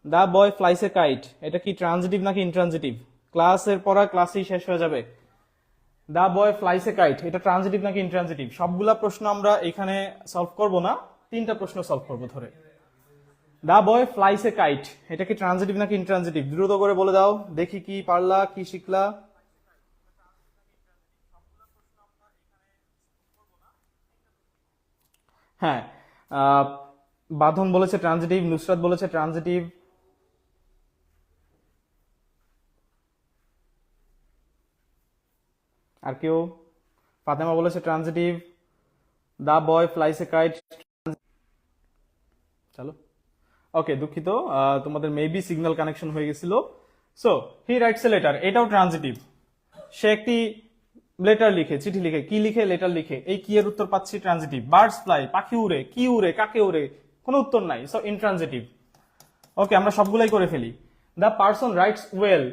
the boy flies a kite, এটা কি ট্রানজিটিভ নাকি ইনট্রানজিটিভ? ক্লাসের পড়া ক্লাসেই শেষ হয়ে যাবে। দা বয় ফ্লাইস এ কাইট, এটা ট্রানজিটিভ নাকি ইনট্রানজিটিভ? সবগুলা প্রশ্ন আমরা এখানে সলভ করব না, 3টা প্রশ্ন সলভ করবো ধরে। দা বয় ফ্লাইস এ কাইট, এটা কি ট্রানজিটিভ নাকি ইনট্রানজিটিভ? দ্রুত করে বলে দাও দেখি, কি পারলা, কি শিখলা। হ্যাঁ, আহ, বাঁধন বলেছে ট্রানজিটিভ, নুসরাত বলেছে ট্রানজিটিভ, আর কেউ? ফাতেমা বলেছে transitive. The boy flies a kite, চলো। ওকে, দুঃখিত, তোমাদের মেবি সিগন্যাল কানেকশন হয়ে গেছিল। So he writes a letter, এটাও ট্রানজিটিভ। সে একটি লেটার লিখে, চিঠি লিখে, কি লিখে, লেটার লিখে, এই কি এর উত্তর পাচ্ছি ট্রানজিটিভ। বার্ডস ফ্লাই, পাখি উড়ে, কি উড়ে, কাকে উড়ে, কোনো উত্তর নাই, সো ইনট্রানজিটিভ। ওকে, আমরা সবগুলাই করে ফেলি। The person writes well,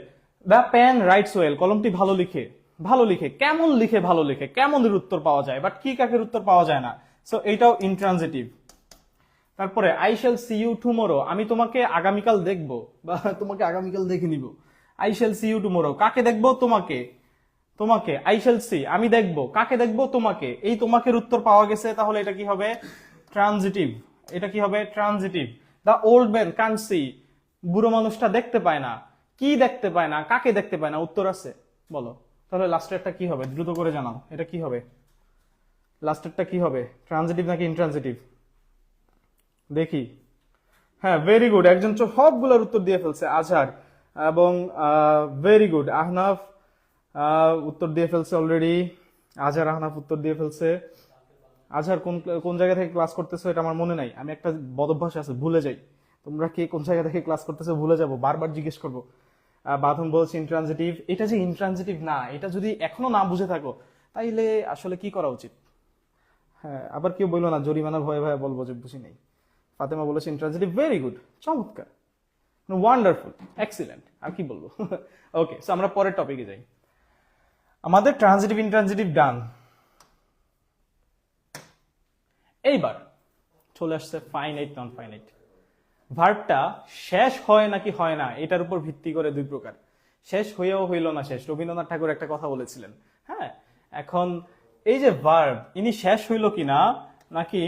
the pen writes well, কলমটি ভালো লিখে, ভালো লিখে, কেমন লিখে, ভালো লিখে, কেমন এর উত্তর পাওয়া যায়, বাট কি কাকের উত্তর পাওয়া যায় না, সো এইটাও ইনট্রানজিটিভ। তারপরে I shall see you tomorrow, আমি তোমাকে আগামীকাল দেখবো বা তোমাকে আগামীকাল দেখে নিব। I shall see you tomorrow, কাকে দেখবো, তোমাকে, তোমাকে। আই শ্যাল সি, আমি দেখবো, কাকে দেখবো, তোমাকে। এই তোমাকের উত্তর পাওয়া গেছে, তাহলে এটা কি হবে, ট্রানজিটিভ। এটা কি হবে, transitive. The old man can't see, বুড়ো মানুষটা দেখতে পায় না, কি দেখতে পায় না, কাকে দেখতে পায় না, উত্তর আছে বলো। তাহলে লাস্টেরটা কি হবে, দ্রুত করে জানাও, এটা কি হবে, লাস্টেরটা কি হবে, ট্রানজিটিভ নাকি ইনট্রানজিটিভ? দেখি। হ্যাঁ, ভেরি গুড, একজন সবগুলোর উত্তর দিয়ে ফেলছে, আজহার, এবং ভেরি গুড, আহনাফ উত্তর দিয়ে ফেলছে অলরেডি। আজহার, আহনাফ উত্তর দিয়ে ফেলছে। আজহার কোন কোন জায়গা থেকে ক্লাস করতেছো এটা আমার মনে নাই, আমি একটা বদভ্যাস আছে, ভুলে যাই। তোমরা কে কোন জায়গা থেকে ক্লাস করতেছো ভুলে যাবো, বারবার জিজ্ঞেস করবো। বাঁধন বলছে ইন্ট্রানজিটিভ, এটা যে ইন্ট্রানজিটিভ না, এটা যদি এখনো না বুঝে থাকো তাইলে আসলে কি করা উচিত? হ্যাঁ, আবার কেউ বললো না জরিমানা ভয়ে ভয়ে বলবো যে বুঝি নেই। ফাতেমা বলেছে ইন্ট্রানজিটিভ, ভেরি গুড, চমৎকার, ওয়ান্ডারফুল, এক্সিলেন্ট, আর কি বলবো। ওকে, সো আমরা পরের টপিকে যাই। আমাদের ট্রানজিটিভ ইন্ট্রানজিটিভ ডান। এইবার চলে আসছে ফাইনাইট নন ফাইনাইট। ভার্বটা শেষ হয় নাকি হয় না এটার উপর ভিত্তি করে দুই প্রকার, শেষ হইয়াও হইল না শেষ। রবীন্দ্রনাথ ঠাকুর একটা কথা বলেছিলেন। হ্যাঁ, এখন এই যে ভার্ব, ইনি শেষ হইল কিনা নাকি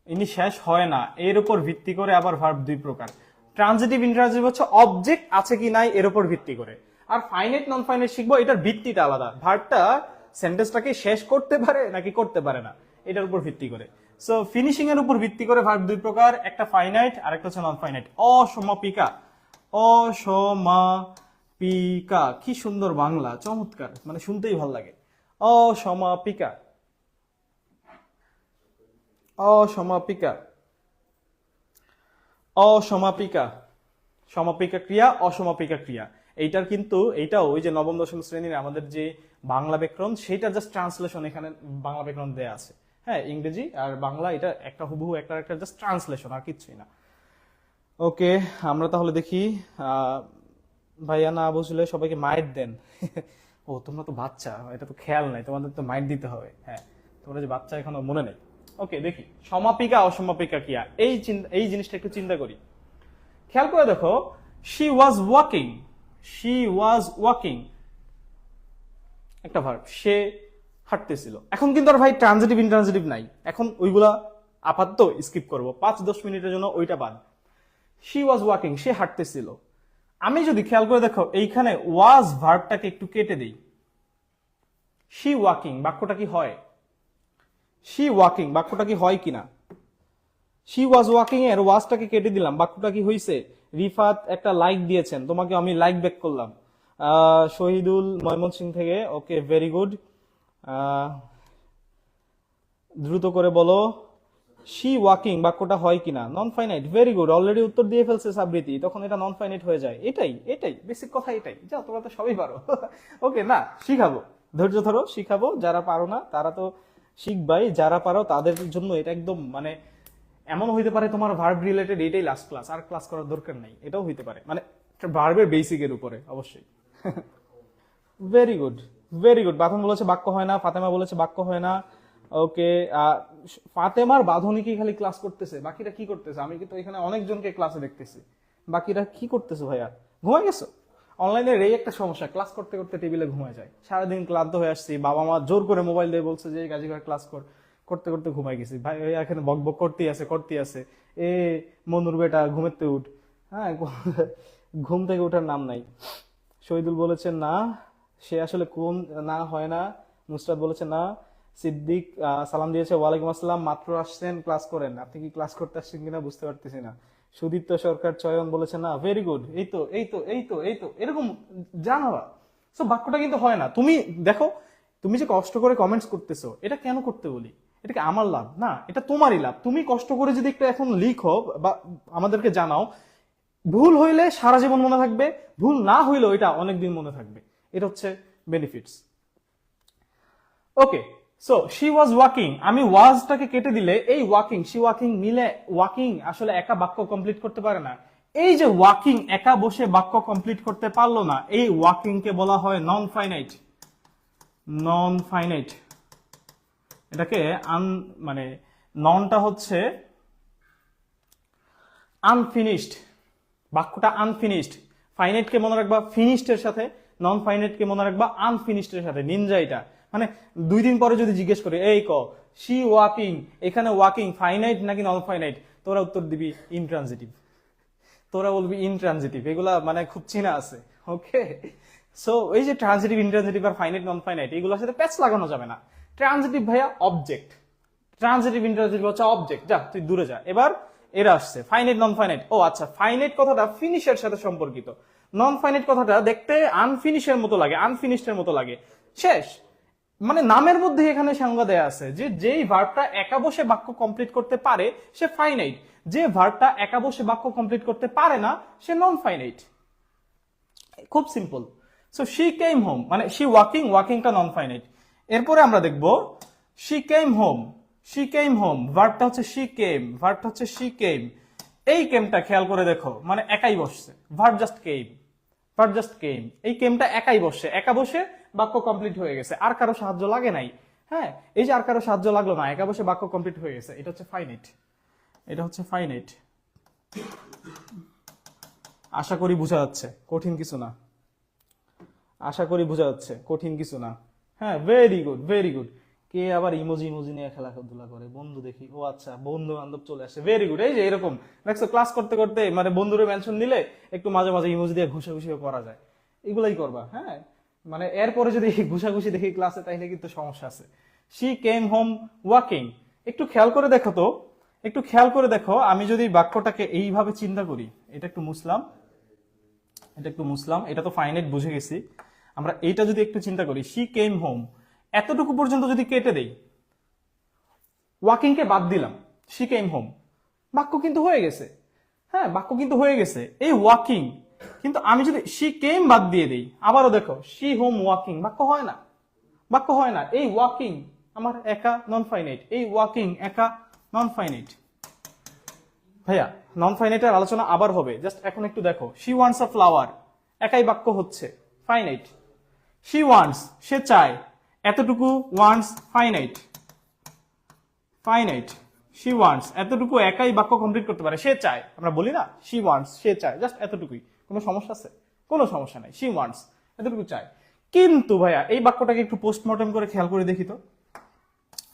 ইনি শেষ হয় না, এর উপর ভিত্তি করে আবার ভার্ব দুই প্রকার। ট্রানজিটিভ ইন্ট্রানজিটিভ হচ্ছে অবজেক্ট আছে কি নাই এর উপর ভিত্তি করে, আর ফাইনাইট নন ফাইনাইট শিখবো এটার ভিত্তিটা আলাদা। ভার্বটা সেন্টেন্সটাকে শেষ করতে পারে নাকি করতে পারে না এটার উপর ভিত্তি করে। সো ফিনিশিং এর উপর ভিত্তি করে ভার্ব দুই প্রকার, একটা ফাইনাইট আর একটা হচ্ছে নন ফাইনাইট। অসমাপিকা, অসমাপিকা, কি সুন্দর বাংলা, চমৎকার, মানে শুনতেই ভালো লাগে। অসমাপিকা, অসমাপিকা, অসমাপিকা, সমাপিকা ক্রিয়া, অসমাপিকা ক্রিয়া। এইটার কিন্তু এইটাও ওই যে নবম দশম শ্রেণীর আমাদের যে বাংলা ব্যাকরণ, সেইটার জাস্ট ট্রান্সলেশন এখানে বাংলা ব্যাকরণ দেয়া আছে। হ্যাঁ, ইংরেজি আর বাংলা এটা একটা হুবহু একটা জাস্ট ট্রান্সলেশন, আর কিছুই না। ওকে, আমরা তাহলে দেখি। ভাইয়া না বুঝলে সবাইকে মাইট দেন। ও তোমরা তো বাচ্চা, এটা তো খেয়াল নাই, তোমাদের তো মাইট দিতে হবে। হ্যাঁ, তোমরা যে বাচ্চা এখনো মনে নেই। ওকে, দেখি সমাপিকা অসমাপিকা ক্রিয়া, এই জিনিসটা একটু চিন্তা করি। খেয়াল করে দেখো, she was walking, she was walking একটা ভার্ব, সে হাঁটতেছিল। এখন কিন্তু আর ভাই ট্রানজিটিভ ইন্ট্রানজিটিভ নাই, এখন ওইগুলা আপাতত স্কিপ করব, 5-10 মিনিটের জন্য ওইটা বাদ। শি ওয়াজ ওয়াকিং, সে হাঁটতেছিল। আমি যদি খেয়াল করে দেখো এইখানে ওয়াজ ভার্বটাকে একটু কেটে দেই, শি ওয়াকিং বাক্যটা কি হয়? শি ওয়াকিং বাক্যটা কি হয় কিনা? শি ওয়াজ ওয়াকিং এর ওয়াজটাকে কেটে দিলাম, বাক্যটা কি হইছে? রিফাত একটা লাইক দিয়েছেন, তোমাকে আমি লাইক ব্যাক করলাম। শহীদুল ময়মনসিংহ থেকে, ওকে ভেরি গুড। দ্রুত করে বলো শি ওয়াকিং বাক্যটা হয় কিনা? Non finite, very good, already উত্তর দিয়ে ফেলছে সাবৃতি, তখন এটা নন ফাইনাইট হয়ে যায়। এটাই এটাই বেসিক কথা, এটাই যা, তোমরা তো সবই পারো। ওকে, না শিখাবো, ধৈর্য ধরো, শিখাবো। যারা পারো না তারা তো শিখবাই, যারা পারো তাদের জন্য এটা একদম মানে এমন হইতে পারে তোমার ভার্ব রিলেটেড এটাই লাস্ট ক্লাস, আর ক্লাস করার দরকার নাই, এটাও হইতে পারে, মানে ভার্বের বেসিকের উপরে অবশ্যই। Very good, very good. বাঁধন বলেছে বাক্য হয় না, ফাতেমা বলেছে বাক্য হয় না। ওকে, ফাতেমার বাঁধনই কি খালি ক্লাস করতেছে, বাকিরা কি করতেছে? আমি কিন্তু এখানে অনেকজনকে ক্লাসে দেখতেছি, বাকিরা কি করতেছে? ভাইয়া ঘুমায় গেছো? অনলাইনের এই একটা সমস্যা, ক্লাস করতে করতে টেবিলে ঘুমায় যায়। সারাদিন ক্লান্ত হয়ে আসছি, বাবা মা জোর করে মোবাইল দিয়ে বলছে যে গাজী ঘর ক্লাস কর, করতে করতে ঘুমাই গেছি। ভাই এখানে বক বক করতেই আছে। এ মনুর বেটা ঘুমেতে উঠ, হ্যাঁ, ঘুম থেকে ওঠার নাম নাই। শহীদুল বলেছে না, সে আসলে কোন না হয় না। নুসরাত বলেছে না। সিদ্দিক সালাম দিয়েছে, ওয়ালাইকুম আসসালাম, মাত্র আসছেন, ক্লাস করেন। আপনি কি ক্লাস করতে আসছেন কিনা বুঝতে পারতেছি না। সুদীপ্ত সরকার চয়ন বলেছে না, ভেরি গুড, এই তো এই তো এই তো এই তো এরকম জানাবা। সো বাক্যটা কিন্তু হয় না। তুমি দেখো, তুমি যে কষ্ট করে কমেন্টস করতেছো, এটা কেন করতে বলি? এটা কি আমার লাভ? না, এটা তোমারই লাভ। তুমি কষ্ট করে যদি একটা এখন লিখো বা আমাদেরকে জানাও, ভুল হইলে সারা জীবন মনে থাকবে, ভুল না হইলেও এটা অনেকদিন মনে থাকবে। এটা হচ্ছে benefits. Okay, so she was walking, আমি ওয়াজটাকে কেটে দিলে এই ওয়াকিং, শি ওয়াকিং মিলে, ওয়াকিং আসলে একা বাক্য কমপ্লিট করতে পারে না। এই যে ওয়াকিং একা বসে বাক্য কমপ্লিট করতে পারলো না, এই ওয়াকিং কে বলা হয় নন ফাইনাইট। নন ফাইনাইট, এটাকে মানে ননটা হচ্ছে আনফিনিশড, বাক্যটা আনফিনিশড। ফাইনাইট কে মনে রাখবা ফিনিশড এর সাথে, নন ফাইনাইট কে মনে রাখবা আনফিনিশড এর সাথে। নিনজা এটা, মানে 2 দিন পরে যদি জিজ্ঞেস করে এই ক শি ওয়াকিং, এখানে ওয়াকিং ফাইনাইট নাকি নন ফাইনাইট, তোরা উত্তর দিবি ইনট্রানজিটিভ, তোরা বলবি ইনট্রানজিটিভ। এগুলা মানে খুব চিনা আছে। ওকে, সো এই যে ট্রানজিটিভ ইনট্রানজিটিভ আর ফাইনাইট নন ফাইনাইট, এগুলোর সাথে প্যাচ লাগানো যাবে না। ট্রানজিটিভ ভাইয়া অবজেক্ট, ট্রানজিটিভ ইনট্রানজিটিভ হচ্ছে অবজেক্ট। যা তুই দূরে যা। এবার এরা আসছে ফাইনাইট নন ফাইনাইট। ও আচ্ছা, ফাইনাইট কথাটা ফিনিশের সাথে সম্পর্কিত, নন ফাইনাইট কথাটা দেখতে আনফিনিশের মতো লাগে, আনফিনিশড এর মতো লাগে, শেষ। মানে নামের মধ্যে এখানে সংজ্ঞা দেয়া আছে যে যেই ভার্বটা একা বসে বাক্য কমপ্লিট করতে পারে সে ফাইনাইট, যে ভার্বটা একা বসে বাক্য কমপ্লিট করতে পারে না সে নন ফাইনাইট। খুব simple. So she came home মানে শি ওয়াকিং, ওয়াকিংটা নন ফাইনাইট। এরপরে আমরা দেখব she came home, she came home ভার্বটা হচ্ছে শি কেম, ভার্বটা হচ্ছে শি কেম। এই কেমটা খেয়াল করে দেখো মানে একাই বসছে, verb just came, verb just came. এই কেমটা একাই বসে, একা বসে বাক্য কমপ্লিট হয়ে গেছে, আর কারো সাহায্য লাগে নাই। হ্যাঁ, এই যে আর কারো সাহায্য লাগলো না, একা বসে বাক্য কমপ্লিট হয়ে গেছে, এটা হচ্ছে ফাইনাইট, এটা হচ্ছে ফাইনাইট। আশা করি বোঝা যাচ্ছে, কঠিন কিছু না, আশা করি বোঝা যাচ্ছে, কঠিন কিছু না। হ্যাঁ, ভেরি গুড, ভেরি গুড। কে আবার ইমোজি ইমোজি নিয়ে খেলাধুলা করে, বন্ধু দেখি, ও আচ্ছা বন্ধু বান্ধব চলে আসে, ভেরি গুড। এই যে এরকম দেখছো ক্লাস করতে করতে মানে বন্ধুরে মেনশন দিলে একটু মাঝে মাঝে ইমোজি দিয়ে ঘুষাঘুষি করা যায়, এগুলাই করবা। হ্যাঁ, মানে এরপরে যদি ঘুষাঘুষি দেখি ক্লাসে তাইলে কিন্তু সমস্যা আছে। শি কেম হোম ওয়াকিং, একটু খেয়াল করে দেখো তো, একটু খেয়াল করে দেখো, আমি যদি বাক্যটাকে এইভাবে চিন্তা করি, এটা একটু মুসলাম, এটা একটু মুসলাম, এটা তো ফাইনাইট বুঝে গেছি। আমরা এইটা যদি একটু চিন্তা করি, শি কেম হোম, এতটুকু পর্যন্ত যদি কেটে দেই, ওয়াকিং কে বাদ দিলাম, শি কেম হোম, বাক্য কিন্তু হয়ে গেছে। হ্যাঁ, বাক্য কিন্তু হয়ে গেছে এই ওয়াকিং। কিন্তু আমি যদি শি কেম বাদ দিয়ে দেই, আবারও দেখো শি হোম ওয়াকিং, বাক্য হয় না, বাক্য হয় না। এই ওয়াকিং আমার একা নন ফাইনাইট, এই ওয়াকিং একা নন ফাইনাইট। ভাইয়া নন ফাইনাইটের আলোচনা আবার হবে, জাস্ট এখন একটু দেখো। শি ওয়ান্টস আ ফ্লাওয়ার, একাই বাক্য হচ্ছে, ফাইনাইট। শি ওয়ান্টস, সে চায়, এতটুকু wants, finite, finite. She wants, এতটুকু একাই বাক্য কমপ্লিট করতে পারে, সে চায়, আমরা বলি না শি ওয়ান্টস, সে চায়, জাস্ট এতটুকুই। কোনো সমস্যা আছে? কোনো সমস্যা নাই, শি ওয়ান্টস এতটুকু চায়। কিন্তু ভাইয়া এই বাক্যটাকে একটু পোস্টমর্টেম করে খেয়াল করে দেখি তো,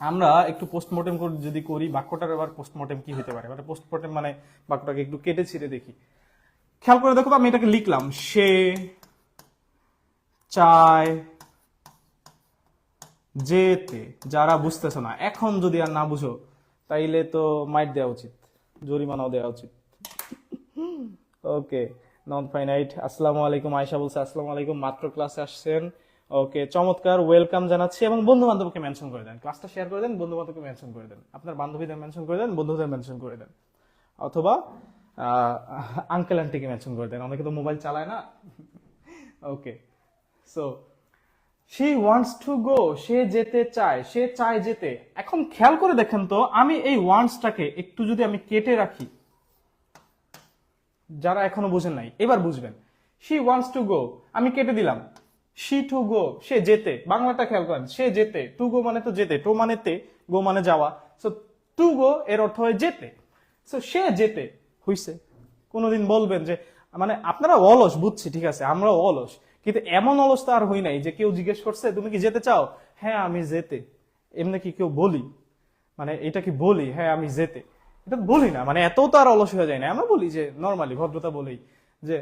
আমরা একটু পোস্টমর্টেম যদি করি বাক্যটার, আবার পোস্টমর্টেম কি হতে পারে, মানে পোস্টমর্টেম মানে বাক্যটাকে একটু কেটে ছিঁড়ে দেখি। খেয়াল করে দেখো তো, আমি এটাকে লিখলাম সে চায় যেতে। যারা বুঝতেছো না এখন, যদি আর না বুঝো তাইলে তো মাইট দেওয়া উচিত, জরিমানাও দেওয়া উচিত। ওকে, নন ফাইনাইট। আসসালামু আলাইকুম, আয়েশা বলছে আসসালামু আলাইকুম, মাত্র ক্লাসে আসছেন। ওকে, চমৎকার, ওয়েলকাম জানাচ্ছি। এবং বন্ধু বান্ধবকে মেনশন করে দেন, ক্লাসটা শেয়ার করে দেন, বন্ধু বান্ধবকে মেনশন করে দেন, আপনার বান্ধবীদের মেনশন করে দেন, বন্ধুদের মেনশন করে দেন, অথবা আঙ্কেল আন্টিকে মেনশন করে দেন, অনেকে তো মোবাইল চালায় না। Okay, so she wants to go, সে যেতে চায়, সে চায় যেতে। এখন খেয়াল করে দেখেন তো, আমি এই ওয়ান্টসটাকে একটু যদি আমি কেটে রাখি, যারা এখনো বুঝেন নাই এবার বুঝবেন। শি ওয়ান্টস টু গো, আমি কেটে দিলাম, শি টু গো, সে যেতে। বাংলাটা খেয়াল করেন, সে যেতে, টু গো মানে তো যেতে, টু মানে তে, গো মানে যাওয়া, সো টু গো এর অর্থ হয় যেতে। সো সে যেতে হইছে। কোনোদিন বলবেন যে মানে আপনারা অলস, বুঝছি ঠিক আছে, আমরাও অলস, কিন্তু এমন অলস তো আর হই নাই যে কেউ জিজ্ঞেস করছে তুমি কি যেতে চাও, হ্যাঁ আমি যেতে, এমনি কি কেউ বলি, মানে এটা কি বলি, হ্যাঁ আমি যেতে, এটা বলি না, মানে এত তো আর অলস হয়ে যায় না। আমরা বলি যে নর্মালি ভদ্রতা বলি যে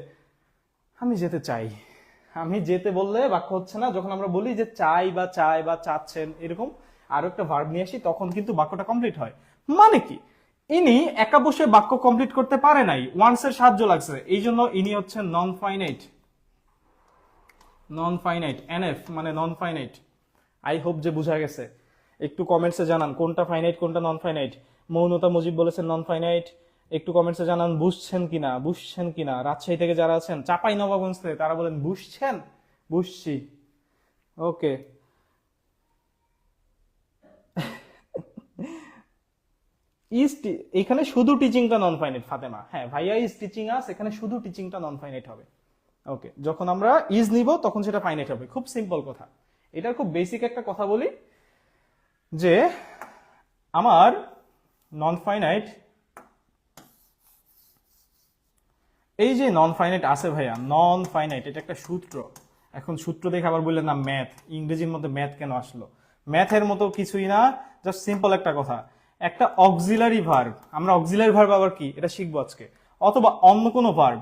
আমি যেতে চাই। আমি যেতে বললে বাক্য হচ্ছে না, যখন আমরা বলি যে চাই বা চায় বা চাচ্ছেন এরকম আরো একটা ভার্ব নিয়ে আসি, তখন কিন্তু বাক্যটা কমপ্লিট হয়। মানে কি, ইনি একা বসে বাক্য কমপ্লিট করতে পারে নাই, ওয়ান্স এর সাহায্য লাগছে, এই জন্য ইনি হচ্ছেন non finite, non finite. NF মানে নন ফাইনাইট। আই হোপ যে বুঝা গেছে। একটু কমেন্টসে জানান কোনটা ফাইনাইট কোনটা নন ফাইনাইট। মৌনতা মুজিব বলেছেন নন ফাইনাইট, একটু কমেন্টসে জানান বুঝছেন কিনা, বুঝছেন কিনা। রাজশাহী থেকে যারা আছেন, চাপাই নবাবগঞ্জ থেকে, তারা বলেন বুঝছেন, বুঝছি। ওকে, এখানে শুধু টিচিংটা নন ফাইনাইট ফাতেমা। হ্যাঁ ভাইয়া ইজ টিচিং আস, এখানে শুধু টিচিংটা নন ফাইনাইট হবে। ওকে, যখন আমরা ইজ নিব তখন সেটা ফাইনাইট হবে। খুব সিম্পল কথা। এটার খুব বেসিক একটা কথা বলি যে আমার নন ফাইনাইট, এই যে নন ফাইনাইট আছে ভাইয়া, নন ফাইনাইট এটা একটা সূত্র। এখন সূত্র দেখে আবার বললেন না ম্যাথ, ইংরেজির মধ্যে ম্যাথ কেন আসলো? ম্যাথের মতো কিছুই না, জাস্ট সিম্পল একটা কথা। একটা অক্সিলারি ভার্ব, আমরা অক্সিলারি ভার্ব আবার কি এটা শিখবো আজকে, অথবা অন্য কোনো ভার্ব,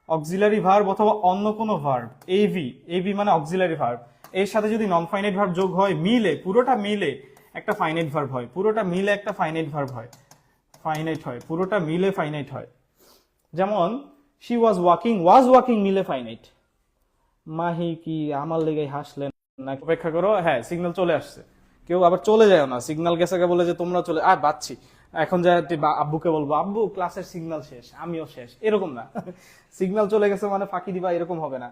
অক্সিলারি ভার্ব অথবা অন্য কোনো ভার্ব, এভি, এভি মানে অক্সিলারি ভার্ব, এর সাথে যদি নন ফাইনাইট ভার্ব যোগ হয়, মিলে, পুরোটা মিলে একটা ফাইনাইট ভার্ব হয়, পুরোটা মিলে একটা ফাইনাইট ভার্ব হয়, ফাইনাইট হয়, পুরোটা মিলে ফাইনাইট হয়। যেমন শি ওয়াজ ওয়াকিং, মিলে ফাইনাইট। মাহি কি আমার লেগে হাসলেন? না অপেক্ষা করো, হ্যাঁ সিগন্যাল চলে আসছে। কেউ আবার চলে যায় না, সিগন্যাল গেছে বলে যে তোমরা চলে বাচ্ছি। এখন যা আব্বুকে বলবো আব্বু ক্লাসের সিগন্যাল শেষ, আমিও শেষ, এরকম না। সিগন্যাল চলে গেছে মানে ফাঁকি দিবা এরকম হবে না।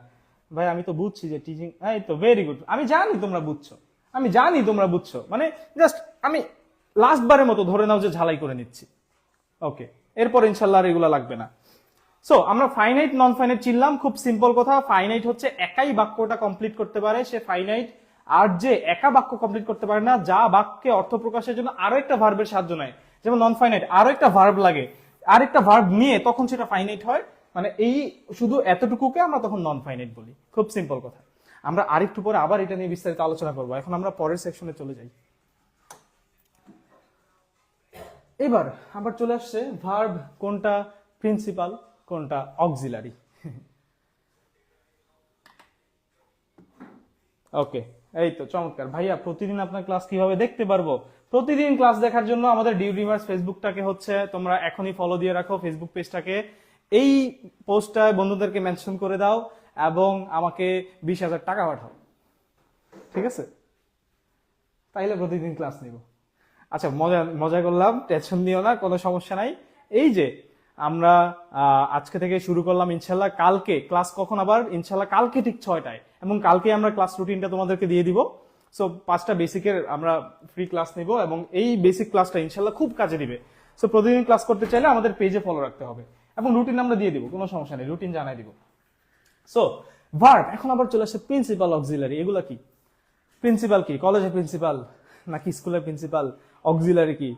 ভাই আমি তো বুঝছি যে টিচিং, এই তো ভেরি গুড, আমি জানি তোমরা বুঝছো, আমি জানি তোমরা বুঝছো, মানে জাস্ট আমি লাস্ট বারের মতো ধরে নাও যে ঝালাই করে নিচ্ছি। ওকে, এরপর ইনশাল্লাহ আর এগুলো লাগবে না। সো আমরা ফাইনাইট নন ফাইনাইট চিনলাম, খুব সিম্পল কথা। ফাইনাইট হচ্ছে একাই বাক্যটা কমপ্লিট করতে পারে, সে ফাইনাইট। আর যে একা বাক্য কমপ্লিট করতে পারে না, যা বাক্যে অর্থ প্রকাশের জন্য আরো একটা ভার্বের সাহায্য নেয়, যেমন নন ফাইনাইট আরো একটা ভার্ব লাগে, আরেকটা ভার্ব নিয়ে তখন সেটা ফাইনাইট হয়। মানে এই শুধু এতটুকুকে আমরা তখন নন ফাইনাইট বলি। খুব সিম্পল কথা। আমরা আরেকটু পরে আবার এটা নিয়ে বিস্তারিত আলোচনা করবো। এখন আমরা পরের সেকশনে চলে যাই। এবার আবার চলে আসছে ভার্ব কোনটা প্রিন্সিপাল কোনটা অক্সিলারি। ওকে, এই তো চমৎকার। ভাইয়া প্রতিদিন আপনার ক্লাস কিভাবে দেখতে পারবো? প্রতিদিন ক্লাস দেখার জন্য আমাদের ডিউডিমার্স ফেসবুকটাকে হচ্ছে তোমরা এখনই ফলো দিয়ে রাখো, ফেসবুক পেজটাকে। এই পোস্টটায় বন্ধুদেরকে মেনশন করে দাও এবং আমাকে 20,000 টাকা পাঠাও, ঠিক আছে? তাইলে প্রতিদিন ক্লাস নিব। আচ্ছা, মজা মজা করলাম, টেনশন নিও না, কোনো সমস্যা নাই। এই যে আমরা আজকে থেকে শুরু করলাম ইনশাল্লাহ। কালকে ক্লাস কখন আবার? ইনশাল্লাহ কালকে ঠিক 6টায়, এবং কালকে আমরা ক্লাস রুটিনটা তোমাদেরকে দিয়ে দিব। সো 5টা বেসিকের আমরা ফ্রি ক্লাস নিব এবং এই বেসিক ক্লাসটা ইনশাল্লাহ খুব কাজে দিবে। সো প্রতিদিন ক্লাস করতে চাইলে আমাদের পেজে ফলো রাখতে হবে এবং রুটিন আমরা দিয়ে দিব, কোনো সমস্যা নেই, রুটিন জানাই দিব। সো ভার্ব, এখন আবার চলে আসছে প্রিন্সিপাল অক্সিলারি। এগুলা কি? প্রিন্সিপাল কি? কলেজের প্রিন্সিপাল নাকি স্কুলের প্রিন্সিপাল? অক্সিলারি কি?